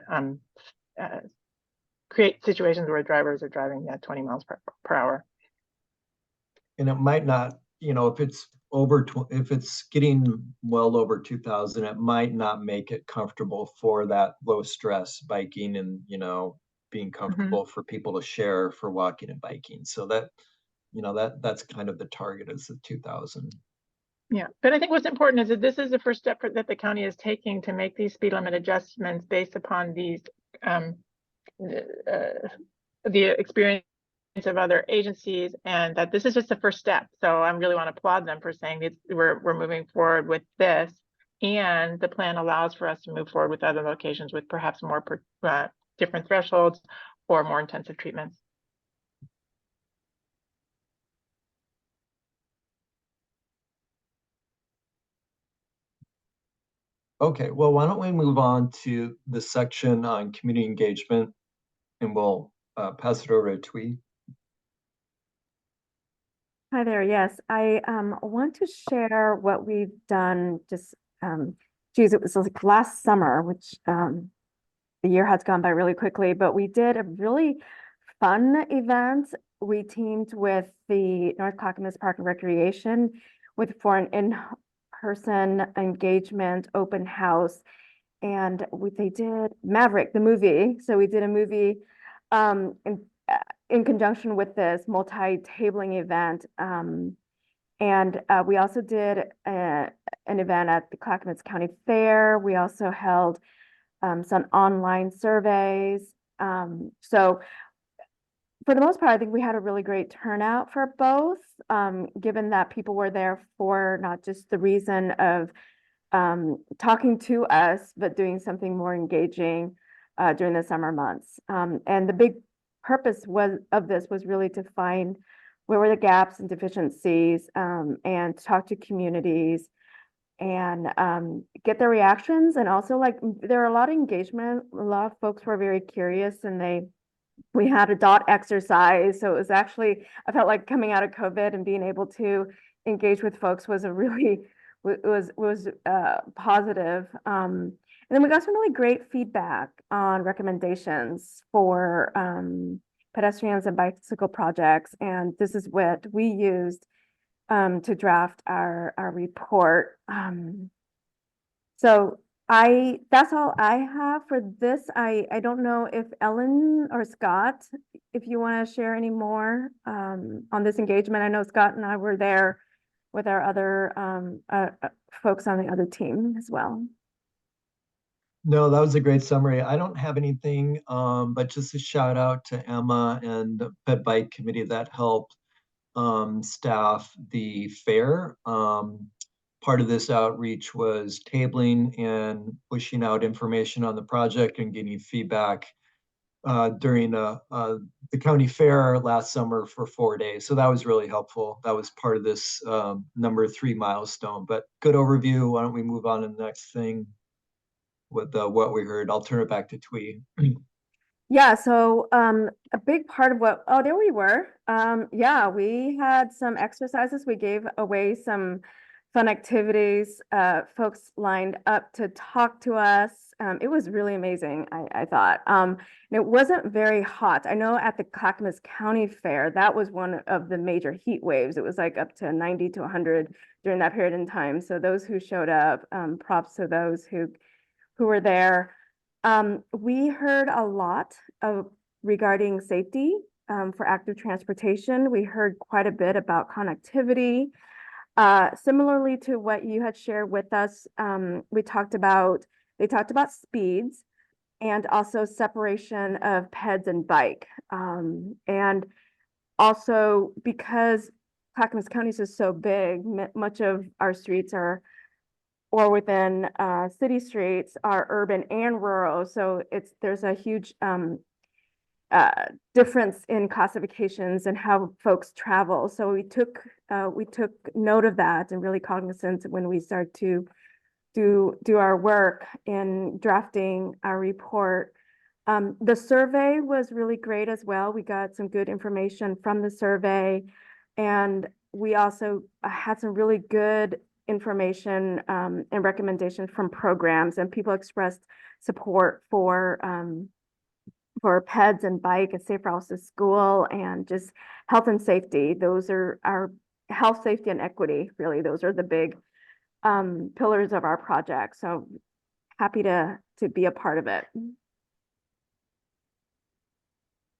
create situations where drivers are driving at 20 miles per hour. And it might not, if it's getting well over 2,000, it might not make it comfortable for that low stress biking and, being comfortable for people to share for walking and biking. So that, that's kind of the target, is the 2,000. Yeah, but I think what's important is that this is the first step that the county is taking to make these speed limit adjustments based upon these the experience of other agencies, and that this is just the first step. So I really want to applaud them for saying we're moving forward with this. And the plan allows for us to move forward with other locations with perhaps more different thresholds or more intensive treatments. Okay, well, why don't we move on to the section on community engagement, and we'll pass it over to Twee. Hi there. Yes, I want to share what we've done. Just geez, it was like last summer, which the year has gone by really quickly, but we did a really fun event. We teamed with the North Clackamas Park and Recreation for an in-person engagement open house. And they did Maverick, the movie. So we did a movie in conjunction with this multi-tabling event. And we also did an event at the Clackamas County Fair. We also held some online surveys. So for the most part, I think we had a really great turnout for both, given that people were there for not just the reason of talking to us, but doing something more engaging during the summer months. And the big purpose of this was really to find where were the gaps and deficiencies, and talk to communities and get their reactions. And also, like, there were a lot of engagement. A lot of folks were very curious, and we had a dot exercise. So it was actually, I felt like coming out of COVID and being able to engage with folks was a really was positive. And then we got some really great feedback on recommendations for pedestrians and bicycle projects. And this is what we used to draft our report. So that's all I have for this. I don't know if Ellen or Scott, if you want to share any more on this engagement. I know Scott and I were there with our other folks on the other team as well. No, that was a great summary. I don't have anything, but just a shout out to Emma and the Ped Bike Committee that helped staff the fair. Part of this outreach was tabling and pushing out information on the project and getting feedback during the county fair last summer for 4 days. So that was really helpful. That was part of this number 3 milestone. But good overview. Why don't we move on to the next thing with what we heard? I'll turn it back to Twee. Yeah, so a big part of oh, there we were. Yeah, we had some exercises. We gave away some fun activities. Folks lined up to talk to us. It was really amazing, I thought. And it wasn't very hot. I know at the Clackamas County Fair, that was one of the major heat waves. It was like up to 90 to 100 during that period in time. So those who showed up, props to those who were there. We heard a lot regarding safety for active transportation. We heard quite a bit about connectivity. Similarly to what you had shared with us, they talked about speeds and also separation of peds and bike. And also, because Clackamas County is so big, much of our streets or within city streets are urban and rural. So there's a huge difference in classifications and how folks travel. So we took note of that and really cognizant when we start to do our work in drafting our report. The survey was really great as well. We got some good information from the survey, and we also had some really good information and recommendations from programs, and people expressed support for peds and bike and safe routes to school and just health and safety. Those are our health, safety, and equity. Really, those are the big pillars of our project. So happy to be a part of it.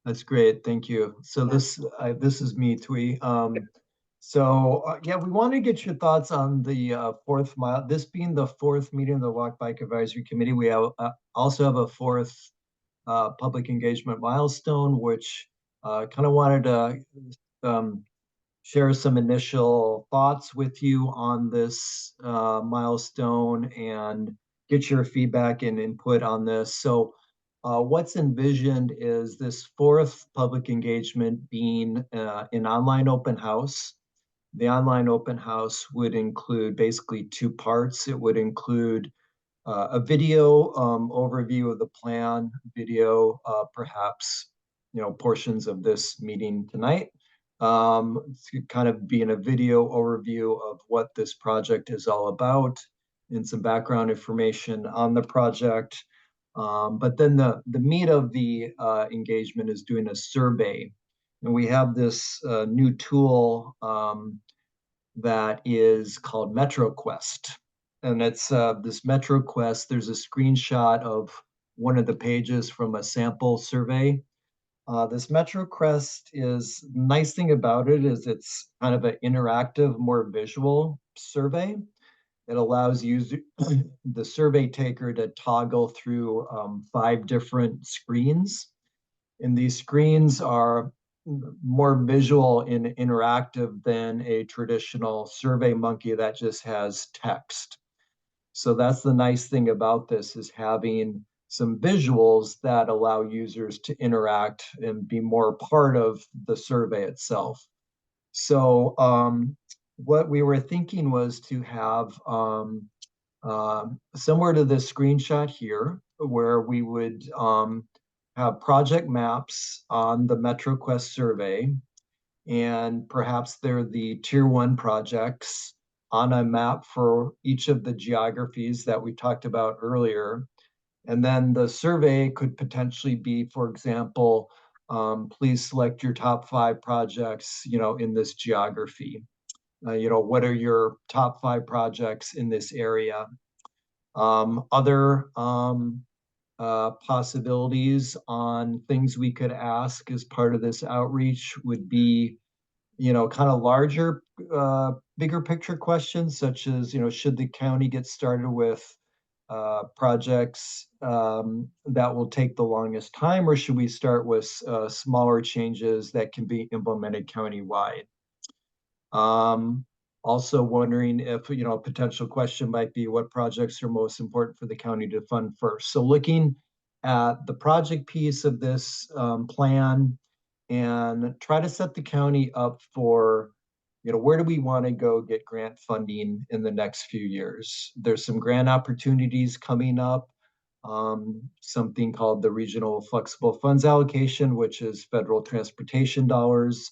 That's great. Thank you. So this is me, Twee. Yeah, we want to get your thoughts on the this being the 4th meeting of the Walk Bike Advisory Committee. We also have a 4th public engagement milestone, which kind of wanted to share some initial thoughts with you on this milestone and get your feedback and input on this. So what's envisioned is this 4th public engagement being an online open house. The online open house would include basically 2 parts. It would include a video overview of the plan, video, perhaps, portions of this meeting tonight. It's kind of being a video overview of what this project is all about and some background information on the project. But then the meat of the engagement is doing a survey. And we have this new tool that is called MetroQuest. And it's this MetroQuest, there's a screenshot of one of the pages from a sample survey. This MetroQuest is, nice thing about it is it's kind of an interactive, more visual survey. It allows the survey taker to toggle through 5 different screens. And these screens are more visual and interactive than a traditional survey monkey that just has text. So that's the nice thing about this, is having some visuals that allow users to interact and be more part of the survey itself. So what we were thinking was to have similar to this screenshot here, where we would have project maps on the MetroQuest survey, and perhaps they're the tier 1 projects on a map for each of the geographies that we talked about earlier. And then the survey could potentially be, for example, please select your top 5 projects, in this geography. What are your top 5 projects in this area? Other possibilities on things we could ask as part of this outreach would be, kind of larger, bigger picture questions, such as, should the county get started with projects that will take the longest time, or should we start with smaller changes that can be implemented countywide? Also wondering if, a potential question might be what projects are most important for the county to fund first. So looking at the project piece of this plan, and try to set the county up for, where do we want to go get grant funding in the next few years? There's some grant opportunities coming up, something called the Regional Flexible Funds Allocation, which is federal transportation dollars.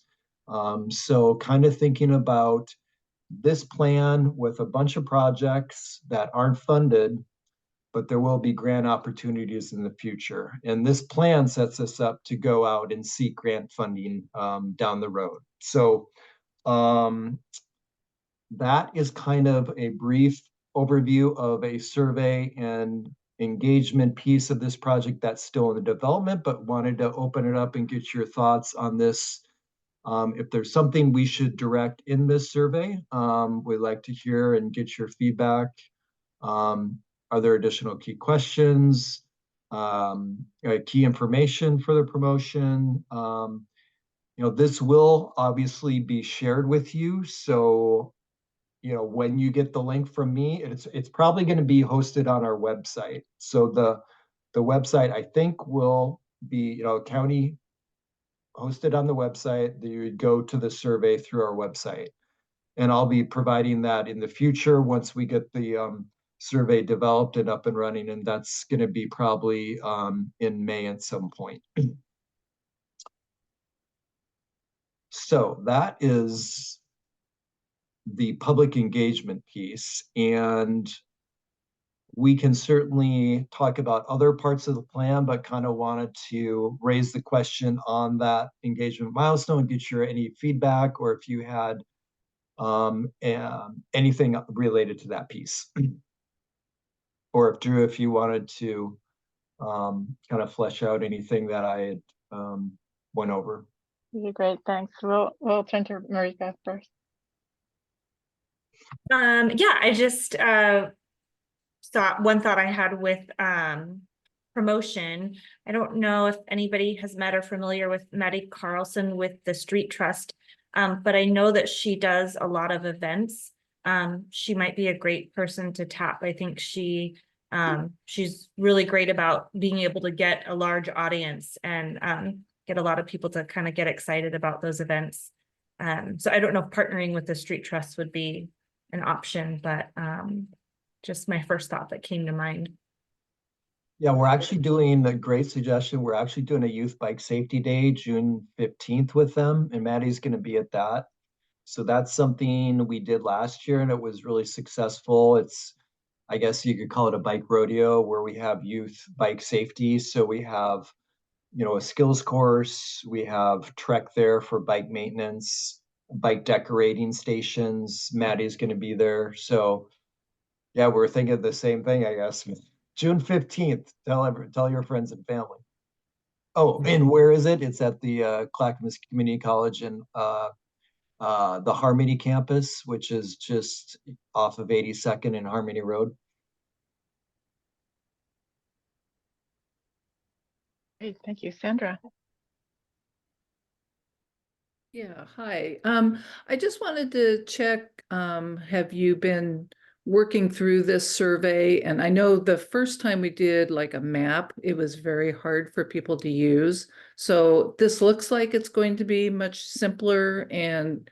So kind of thinking about this plan with a bunch of projects that aren't funded, but there will be grant opportunities in the future. And this plan sets us up to go out and seek grant funding down the road. So that is kind of a brief overview of a survey and engagement piece of this project that's still in the development, but wanted to open it up and get your thoughts on this. If there's something we should direct in this survey, we'd like to hear and get your feedback. Are there additional key questions, key information for the promotion? This will obviously be shared with you. So, when you get the link from me, it's probably going to be hosted on our website. So the website, I think, will be, county hosted on the website. You would go to the survey through our website. And I'll be providing that in the future once we get the survey developed and up and running, and that's going to be probably in May at some point. So that is the public engagement piece, and we can certainly talk about other parts of the plan, but kind of wanted to raise the question on that engagement milestone, get your any feedback, or if you had anything related to that piece. Or if Drew, if you wanted to kind of flesh out anything that I had went over. Great, thanks. We'll turn to Marie Beth first. Yeah, I just one thought I had with promotion. I don't know if anybody has met or familiar with Maddie Carlson with the Street Trust. But I know that she does a lot of events. She might be a great person to tap. I think she's really great about being able to get a large audience and get a lot of people to kind of get excited about those events. So I don't know if partnering with the Street Trust would be an option, but just my first thought that came to mind. Yeah, we're actually doing a great suggestion. We're actually doing a youth bike safety day, June 15th with them, and Maddie's going to be at that. So that's something we did last year and it was really successful. It's, I guess you could call it a bike rodeo where we have youth bike safety. So we have, a skills course, we have trek there for bike maintenance, bike decorating stations. Maddie's going to be there. So yeah, we're thinking the same thing, I guess. June 15th, tell your friends and family. Oh, and where is it? It's at the Clackamas Community College and the Harmony campus, which is just off of 82nd and Harmony Road. Great, thank you, Sandra. Yeah, hi. I just wanted to check, have you been working through this survey? And I know the first time we did like a map, it was very hard for people to use. So this looks like it's going to be much simpler. And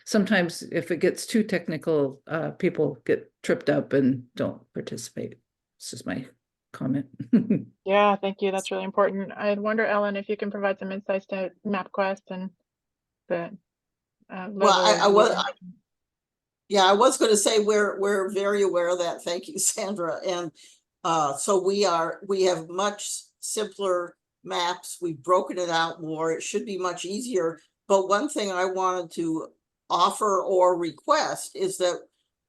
sometimes if it gets too technical, people get tripped up and don't participate. This is my comment. Yeah, thank you. That's really important. I wonder, Ellen, if you can provide some insights to MapQuest and the well, I was going to say we're very aware of that. Thank you, Sandra. And so we have much simpler maps. We've broken it out more. It should be much easier. But one thing I wanted to offer or request is that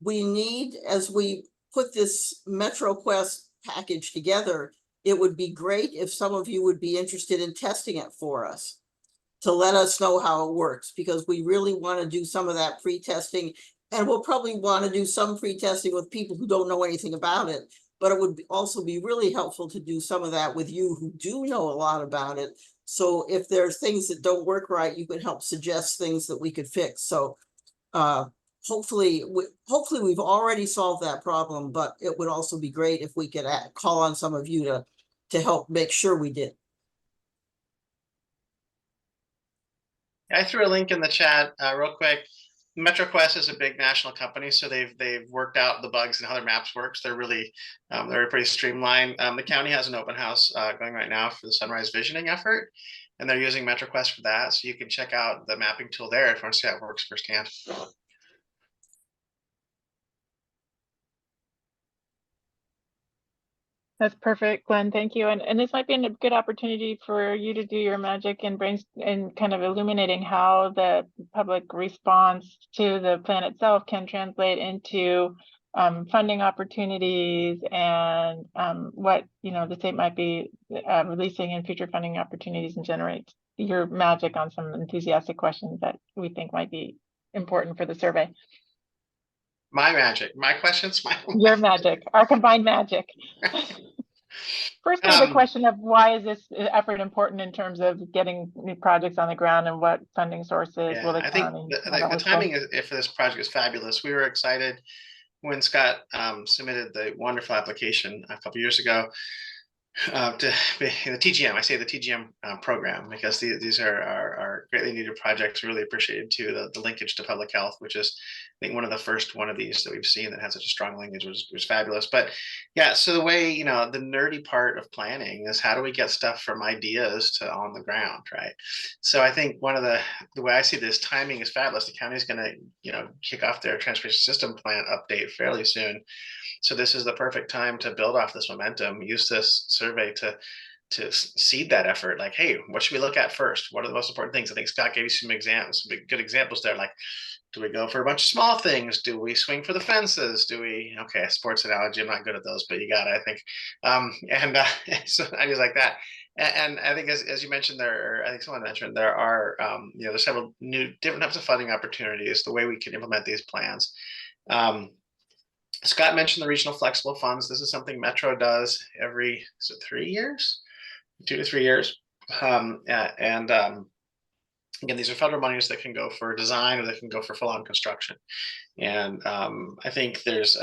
we need, as we put this MetroQuest package together, it would be great if some of you would be interested in testing it for us, to let us know how it works, because we really want to do some of that pre-testing, and we'll probably want to do some pre-testing with people who don't know anything about it, but it would also be really helpful to do some of that with you who do know a lot about it. So if there's things that don't work right, you can help suggest things that we could fix. So hopefully we've already solved that problem, but it would also be great if we could call on some of you to help make sure we did. I threw a link in the chat real quick. MetroQuest is a big national company, so they've worked out the bugs and how their maps works. They're really they're pretty streamlined. The county has an open house going right now for the Sunrise Visioning effort, and they're using MetroQuest for that. So you can check out the mapping tool there if you want to see how it works firsthand. That's perfect, Glenn. Thank you. And this might be a good opportunity for you to do your magic and kind of illuminating how the public response to the plan itself can translate into funding opportunities and what the state might be releasing in future funding opportunities, and generate your magic on some enthusiastic questions that we think might be important for the survey. My magic, my questions, your magic, our combined magic. First, the question of why is this effort important in terms of getting new projects on the ground, and what funding sources will the county? I think the timing for this project is fabulous. We were excited when Scott submitted the wonderful application a couple years ago to be the TGM. I say the TGM program because these are greatly needed projects. Really appreciated too the linkage to public health, which is I think one of the first one of these that we've seen that has such a strong linkage was fabulous. But yeah, so the way the nerdy part of planning is how do we get stuff from ideas to on the ground, right? So I think one of the way I see this timing is fabulous. The county is going to kick off their transportation system plan update fairly soon. So this is the perfect time to build off this momentum, use this survey to seed that effort. Like, hey, what should we look at first? What are the most important things? I think Scott gave you some examples, some good examples there. Like, do we go for a bunch of small things? Do we swing for the fences? Okay, sports analogy, I'm not good at those, but you got it, I think. So ideas like that. And I think as you mentioned there, I think someone mentioned there are, there's several different types of funding opportunities, the way we can implement these plans. Scott mentioned the regional flexible funds. This is something Metro does every 3 years, 2 to 3 years. again, these are federal monies that can go for design or they can go for full-on construction. And I think there's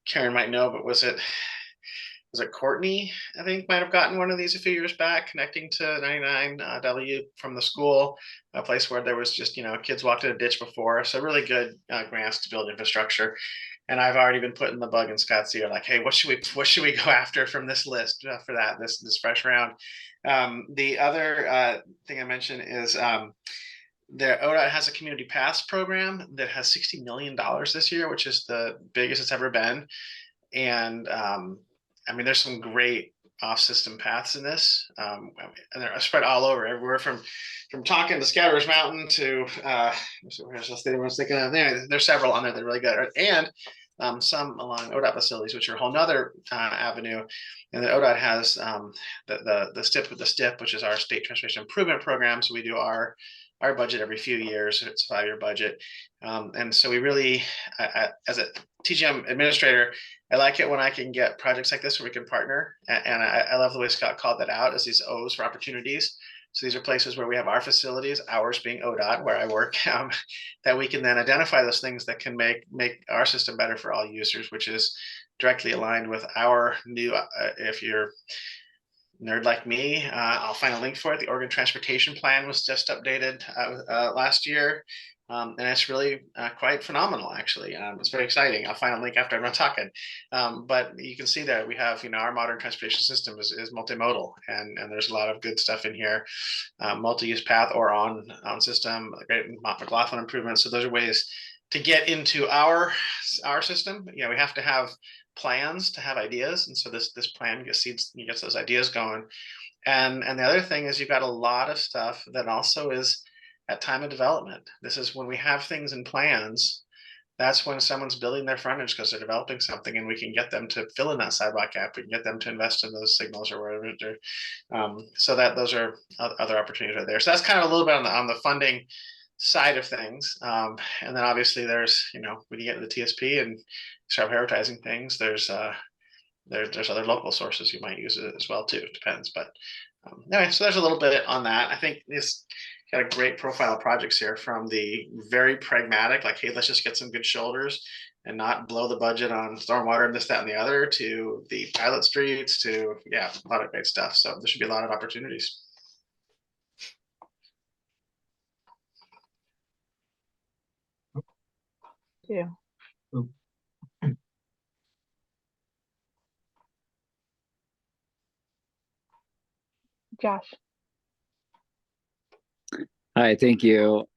Karen might know, but was it Courtney, I think, might have gotten one of these a few years back, connecting to 99 W from the school, a place where there was just, kids walked in a ditch before. So really good grants to build infrastructure. And I've already been putting the bug in Scott's ear, like, hey, what should we go after from this list for this fresh round? The other thing I mentioned is the ODOT has a community paths program that has $60 million this year, which is the biggest it's ever been. And I mean, there's some great off-system paths in this, and they're spread all over, everywhere from Tonkin to Scatterers Mountain to where's the state I was thinking of? There's several on there that are really good, and some along ODOT facilities, which are a whole nother avenue. And the ODOT has the STIP with the STIP, which is our State Transportation Improvement Program. So we do our budget every few years. It's a 5-year budget, and so we really, as a TGM administrator, I like it when I can get projects like this where we can partner. And I love the way Scott called that out as these O's for opportunities. So these are places where we have our facilities, ours being ODOT, where I work, that we can then identify those things that can make our system better for all users, which is directly aligned with our new, if you're nerd like me, I'll find a link for it. The Oregon Transportation Plan was just updated last year. And it's really quite phenomenal, actually. It's very exciting. I'll find a link after I'm done talking. But you can see that we have, our modern transportation system is multimodal, and there's a lot of good stuff in here. Multi-use path or on system, great McLaughlin improvements. So those are ways to get into our system. We have to have plans to have ideas, and so this plan gets those ideas going. And the other thing is you've got a lot of stuff that also is at time of development. This is when we have things in plans. That's when someone's building their frontage because they're developing something, and we can get them to fill in that sidewalk gap. We can get them to invest in those signals or whatever. So that those are other opportunities right there. So that's kind of a little bit on the funding side of things. And then obviously there's, when you get into the TSP and start prioritizing things, there's other local sources you might use it as well too. It depends, but anyway, so there's a little bit on that. I think this got a great profile of projects here, from the very pragmatic, like, hey, let's just get some good shoulders and not blow the budget on stormwater and this, that, and the other, to the pilot streets, to a lot of great stuff. So there should be a lot of opportunities. Yeah. Josh. Hi, thank you.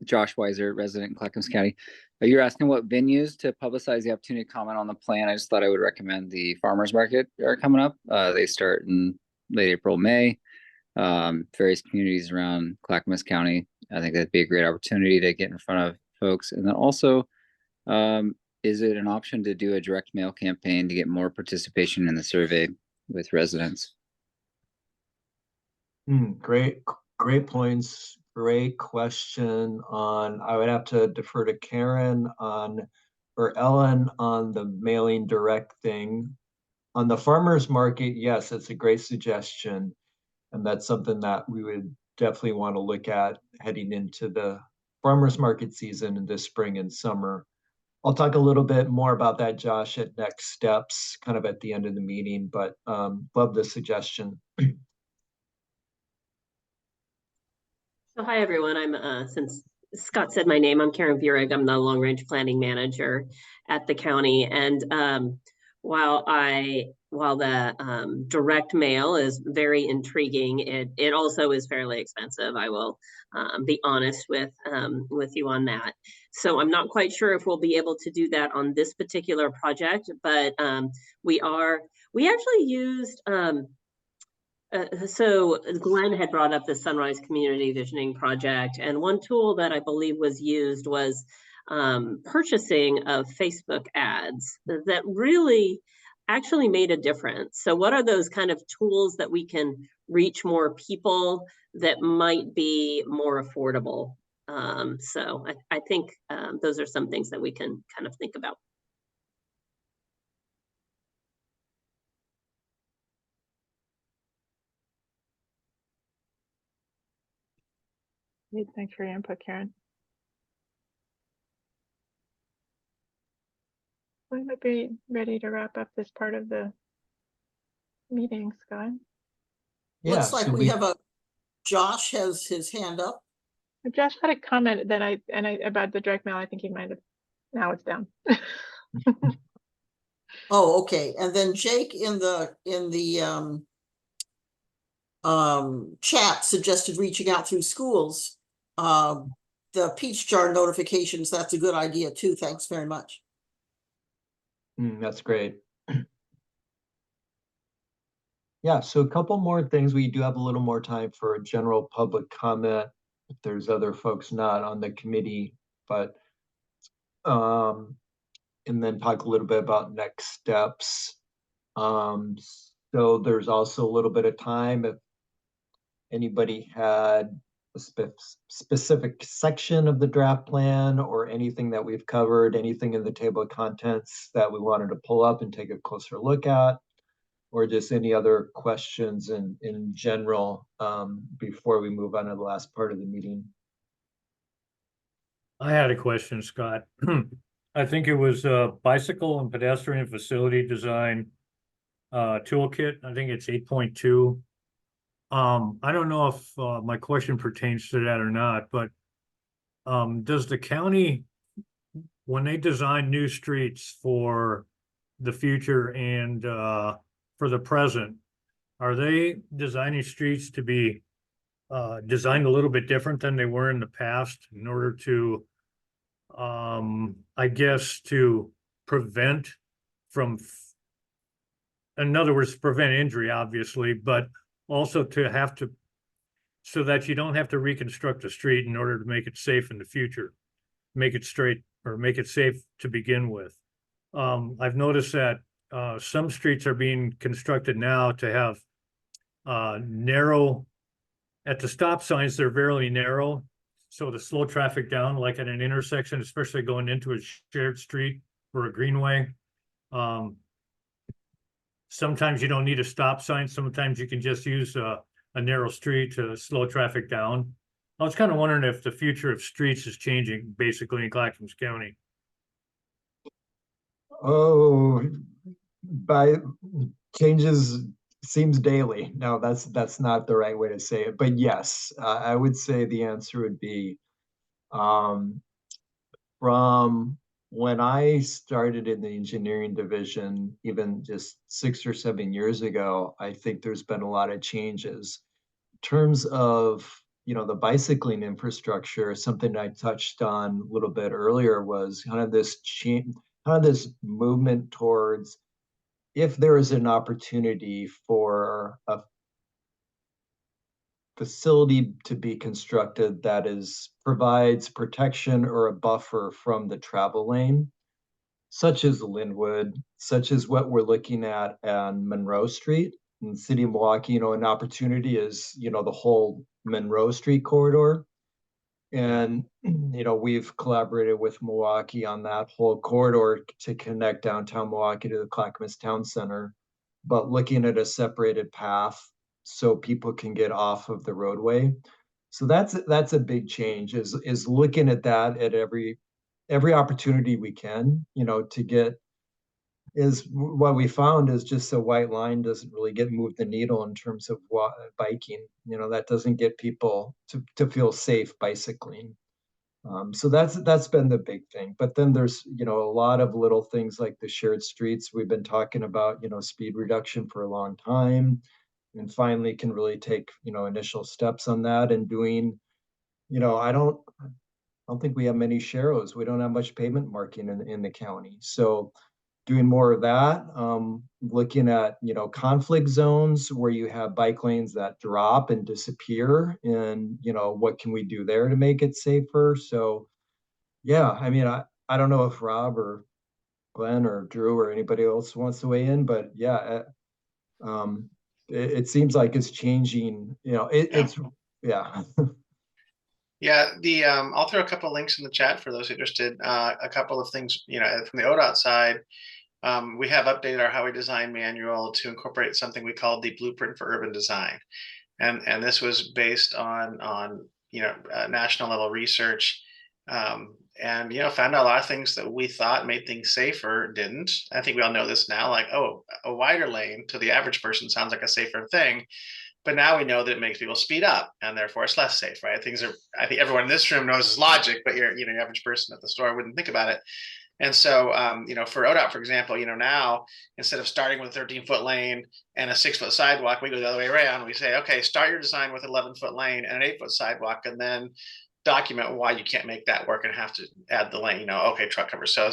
Josh Weiser, resident in Clackamas County. You're asking what venues to publicize the opportunity to comment on the plan. I just thought I would recommend the farmers market are coming up. They start in late April, May. Various communities around Clackamas County. I think that'd be a great opportunity to get in front of folks. And then also, is it an option to do a direct mail campaign to get more participation in the survey with residents? Great points. Great question on, I would have to defer to Karen or Ellen on the mailing direct thing. On the farmers market, yes, it's a great suggestion. And that's something that we would definitely want to look at heading into the farmers market season in this spring and summer. I'll talk a little bit more about that, Josh, at next steps, kind of at the end of the meeting, but love the suggestion. So hi, everyone. I'm, since Scott said my name, I'm Karen Vurig. I'm the long range planning manager at the county. And while the direct mail is very intriguing, it also is fairly expensive. I will be honest with you on that. So I'm not quite sure if we'll be able to do that on this particular project, but we actually used, so Glenn had brought up the Sunrise Community Visioning Project, and one tool that I believe was used was purchasing of Facebook ads that really actually made a difference. So what are those kind of tools that we can reach more people that might be more affordable? So I think those are some things that we can kind of think about. Great, thanks for your input, Karen. We might be ready to wrap up this part of the meeting, Scott. Yeah, Looks like so we have Josh has his hand up. Josh had a comment that I about the direct mail. I think he might have, now it's down. Oh, okay. And then Jake in the chat suggested reaching out through schools. The peach jar notifications, that's a good idea too. Thanks very much. That's great. Yeah, so a couple more things. We do have a little more time for a general public comment if there's other folks not on the committee, but and then talk a little bit about next steps. So there's also a little bit of time if anybody had a specific section of the draft plan or anything that we've covered, anything in the table of contents that we wanted to pull up and take a closer look at, or just any other questions in general before we move on to the last part of the meeting. I had a question, Scott. I think it was bicycle and pedestrian facility design toolkit. I think it's 8.2. I don't know if my question pertains to that or not, but does the county, when they design new streets for the future and for the present, are they designing streets to be designed a little bit different than they were in the past in order to, I guess, to prevent from, in other words, prevent injury, obviously, but also to have to, so that you don't have to reconstruct the street in order to make it safe in the future, make it straight or make it safe to begin with. I've noticed that some streets are being constructed now to have narrow, at the stop signs, they're very narrow. So to slow traffic down, like at an intersection, especially going into a shared street or a greenway. Sometimes you don't need a stop sign. Sometimes you can just use a narrow street to slow traffic down. I was kind of wondering if the future of streets is changing basically in Clackamas County. Oh, by changes seems daily. No, that's not the right way to say it. But yes, I would say the answer would be from when I started in the engineering division, even just 6 or 7 years ago, I think there's been a lot of changes. In terms of, the bicycling infrastructure, something I touched on a little bit earlier was kind of this change, kind of this movement towards, if there is an opportunity for a facility to be constructed that provides protection or a buffer from the travel lane, such as Linwood, such as what we're looking at on Monroe Street in the city of Milwaukee. An opportunity is, the whole Monroe Street corridor. And, we've collaborated with Milwaukee on that whole corridor to connect downtown Milwaukee to the Clackamas Town Center, but looking at a separated path so people can get off of the roadway. So that's a big change, is looking at that at every opportunity we can, to get, is what we found is just a white line doesn't really move the needle in terms of biking. That doesn't get people to feel safe bicycling. So that's been the big thing. But then there's, a lot of little things like the shared streets. We've been talking about, speed reduction for a long time, and finally can really take, initial steps on that and doing, I don't think we have many sharrows. We don't have much pavement marking in the county. So doing more of that, looking at, conflict zones where you have bike lanes that drop and disappear, and, what can we do there to make it safer? So, yeah, I mean, I don't know if Rob or Glenn or Drew or anybody else wants to weigh in, but yeah, it seems like it's changing, it's, yeah. Yeah, I'll throw a couple of links in the chat for those interested. A couple of things, from the ODOT side, we have updated our highway design manual to incorporate something we called the blueprint for urban design, and this was based on national level research. And found out a lot of things that we thought made things safer didn't. I think we all know this now, like, oh, a wider lane to the average person sounds like a safer thing, but now we know that it makes people speed up and therefore it's less safe, right? I think everyone in this room knows this logic, but your average person at the store wouldn't think about it. And so, for ODOT, for example, now instead of starting with a 13-foot lane and a 6-foot sidewalk, we go the other way around. We say, okay, start your design with an 11-foot lane and an 8-foot sidewalk, and then document why you can't make that work and have to add the lane. Okay, truck cover. So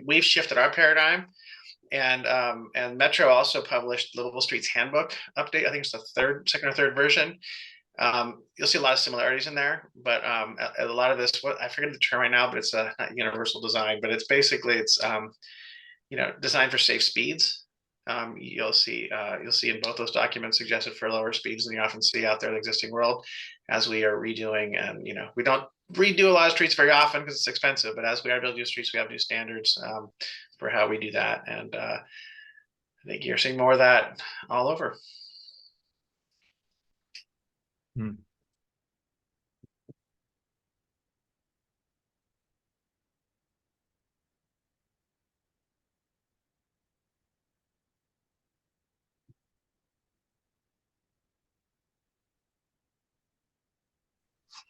we've shifted our paradigm. And Metro also published Livable Streets Handbook update. I think it's the second or third version. You'll see a lot of similarities in there, but a lot of this, I forget the term right now, but it's not universal design, but it's basically designed for safe speeds. You'll see in both those documents suggested for lower speeds than you often see out there in the existing world, as we are redoing. And we don't redo a lot of streets very often because it's expensive, but as we are building new streets, we have new standards for how we do that. And I think you're seeing more of that all over.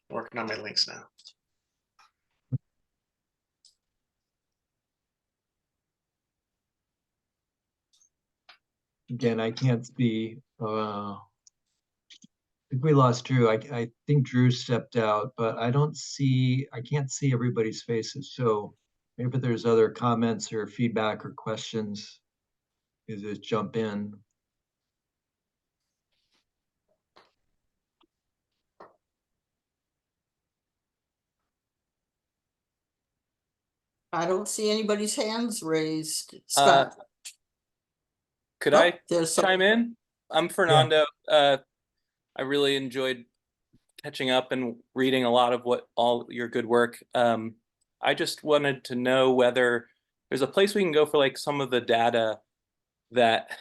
Working on my links now. Again, I can't see. I think we lost Drew. I think Drew stepped out, but I can't see everybody's faces. So maybe there's other comments or feedback or questions. You just jump in. I don't see anybody's hands raised. Scott. Could I chime in? I'm Fernando. Yeah. I really enjoyed catching up and reading a lot of all your good work. I just wanted to know whether there's a place we can go for like some of the data that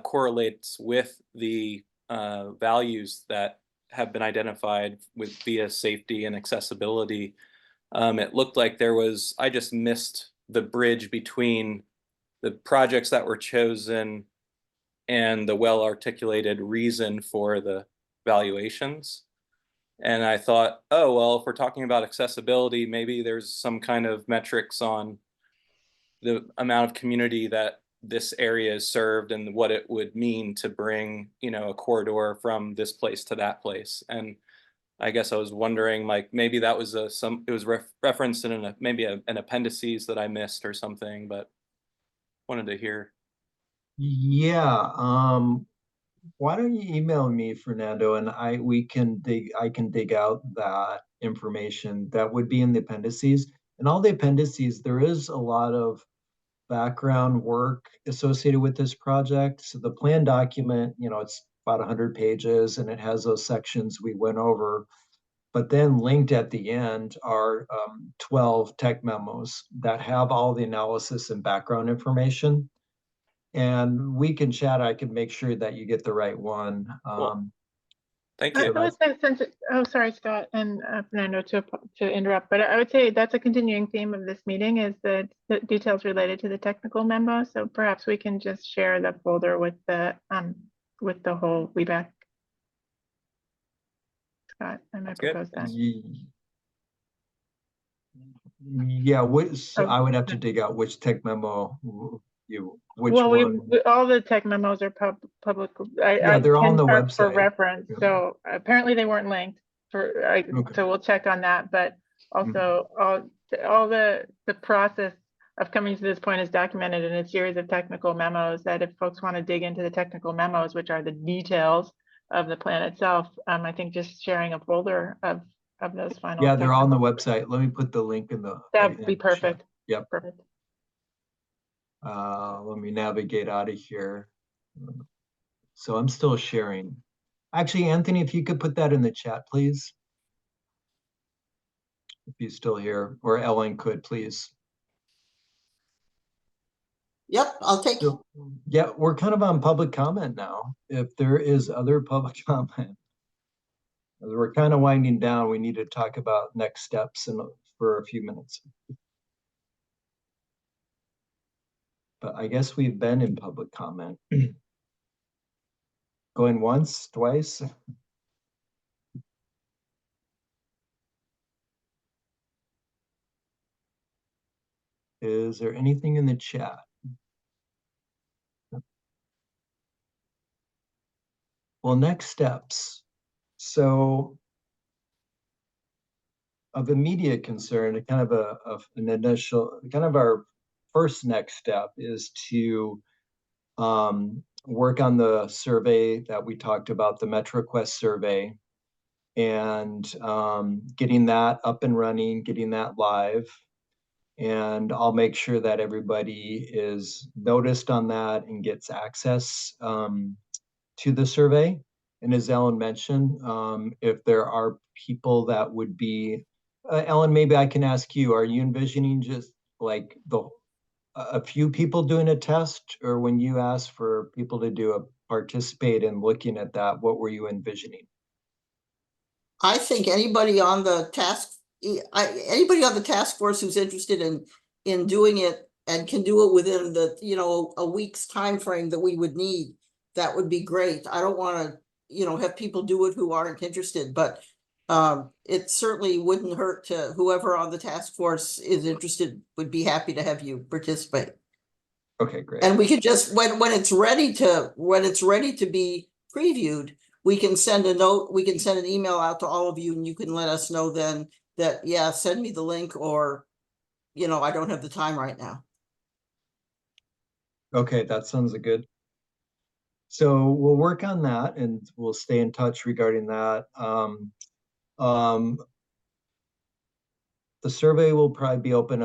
correlates with the values that have been identified via safety and accessibility. It looked like I just missed the bridge between the projects that were chosen and the well-articulated reason for the valuations. And I thought, oh, well, if we're talking about accessibility, maybe there's some kind of metrics on the amount of community that this area is served and what it would mean to bring, a corridor from this place to that place. And I guess I was wondering, like, maybe that was it was referenced in maybe an appendices that I missed or something, but wanted to hear. Yeah. Why don't you email me, Fernando, and I can dig out that information that would be in the appendices. And all the appendices, there is a lot of background work associated with this project. So the plan document, it's about 100 pages and it has those sections we went over. But then linked at the end are 12 tech memos that have all the analysis and background information. And we can chat. I can make sure that you get the right one. Cool. Thank you. Sorry, Scott and Fernando, to interrupt, but I would say that's a continuing theme of this meeting is the details related to the technical memo. So perhaps we can just share the folder with the whole WBAC. Scott, I might propose that. Yeah, I would have to dig out which tech memo all the tech memos are public. They're on the website for reference. Yeah. So apparently they weren't linked so we'll check on that. But also all the process of coming to this point is documented in a series of technical memos that if folks want to dig into the technical memos, which are the details of the plan itself, I think just sharing a folder of those final. Yeah, they're on the website. Let me put the link in the. That'd be perfect. Yep. Perfect. Let me navigate out of here. So I'm still sharing. Actually, Anthony, if you could put that in the chat, please. If he's still here, or Ellen could, please. Yep, I'll take it. Yeah, we're kind of on public comment now. If there is other public comment. As we're kind of winding down, we need to talk about next steps for a few minutes. But I guess we've been in public comment. Going once, twice. Is there anything in the chat? Well, next steps. So of immediate concern, kind of an initial, kind of our first next step is to work on the survey that we talked about, the MetroQuest survey, and getting that up and running, getting that live. And I'll make sure that everybody is noticed on that and gets access to the survey. And as Ellen mentioned, if there are people that would be, Ellen, maybe I can ask you, are you envisioning just like a few people doing a test, or when you asked for people to participate in looking at that, what were you envisioning? I think anybody on the task force who's interested in doing it and can do it within the, a week's time frame that we would need, that would be great. I don't want to, have people do it who aren't interested, but it certainly wouldn't hurt to, whoever on the task force is interested would be happy to have you participate. Okay, great. And we could just, when it's ready to be previewed, we can send a note, we can send an email out to all of you, and you can let us know then that, yeah, send me the link, or, I don't have the time right now. Okay, that sounds good. So we'll work on that and we'll stay in touch regarding that. The survey will probably be open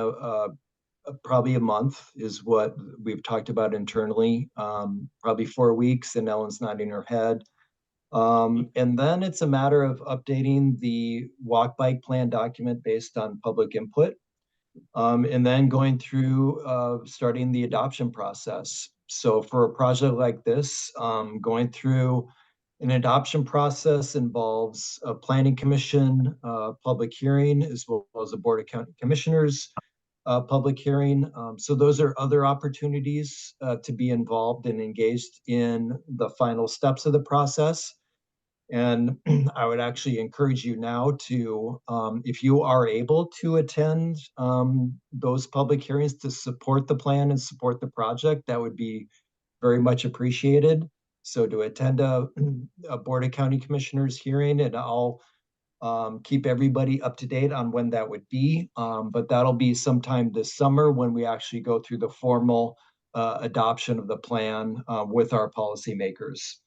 probably a month is what we've talked about internally, probably 4 weeks, and Ellen's nodding her head. And then it's a matter of updating the walk bike plan document based on public input, and then going through starting the adoption process. So for a project like this, going through an adoption process involves a planning commission, public hearing, as well as a board of county commissioners public hearing. So those are other opportunities to be involved and engaged in the final steps of the process. And I would actually encourage you now to, if you are able to attend those public hearings to support the plan and support the project, that would be very much appreciated. So to attend a Board of County Commissioners hearing, and I'll keep everybody up to date on when that would be. But that'll be sometime this summer when we actually go through the formal adoption of the plan with our policymakers.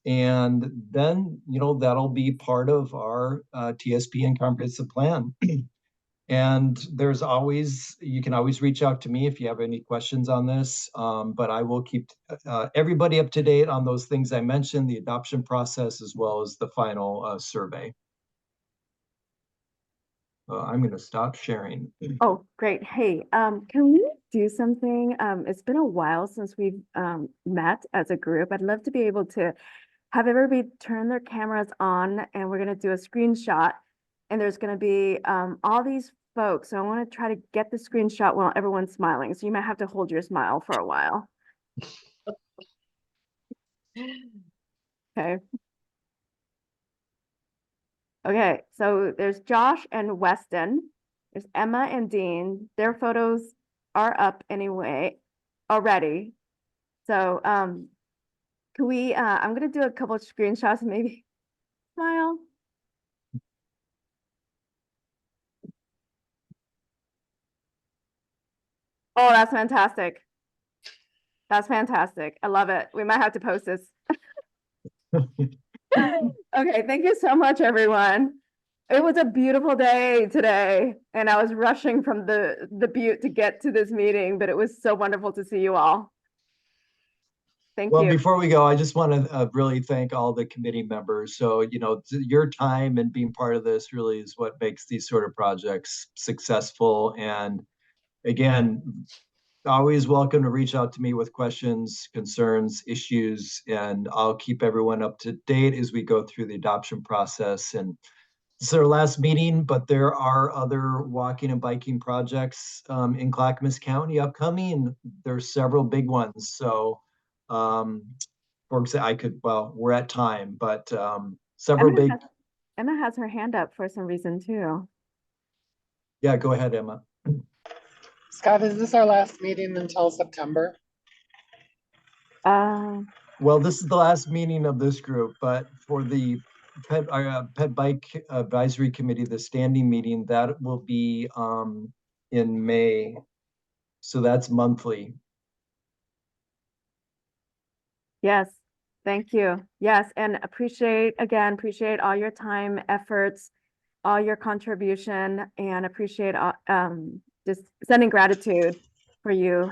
And then, that'll be part of our TSP and comprehensive plan. And you can always reach out to me if you have any questions on this, but I will keep everybody up to date on those things I mentioned, the adoption process, as well as the final survey. I'm going to stop sharing. Oh, great. Hey, can we do something? It's been a while since we've met as a group. I'd love to be able to have everybody turn their cameras on, and we're going to do a screenshot. And there's going to be all these folks. So I want to try to get the screenshot while everyone's smiling. So you might have to hold your smile for a while. Okay. Okay, so there's Josh and Weston. There's Emma and Dean. Their photos are up anyway already. So can we I'm gonna do a couple of screenshots and maybe smile. Oh, that's fantastic. That's fantastic. I love it. We might have to post this. Okay, thank you so much, everyone. It was a beautiful day today, and I was rushing from the Butte to get to this meeting, but it was so wonderful to see you all. Thank you. Well, before we go, I just want to really thank all the committee members. So, your time and being part of this really is what makes these sort of projects successful. And again, always welcome to reach out to me with questions, concerns, issues, and I'll keep everyone up to date as we go through the adoption process. And this is our last meeting, but there are other walking and biking projects in Clackamas County upcoming. There's several big ones. So, for example, we're at time, but several big. Emma has her hand up for some reason too. Yeah, go ahead, Emma. Scott, is this our last meeting until September? Well, this is the last meeting of this group, but for the Pet Bike Advisory Committee, the standing meeting, that will be in May. So that's monthly. Yes, thank you. Yes, and appreciate all your time, efforts, all your contribution, and appreciate just sending gratitude for you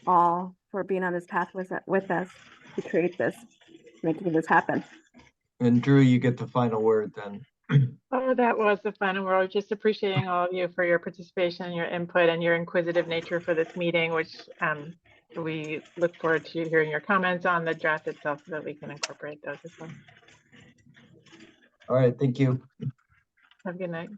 all for being on this path with us to create this, making this happen. And Drew, you get the final word then. Oh, that was the final word. Just appreciating all of you for your participation, your input, and your inquisitive nature for this meeting, which we look forward to hearing your comments on the draft itself so that we can incorporate those as well. All right, thank you. Have a good night.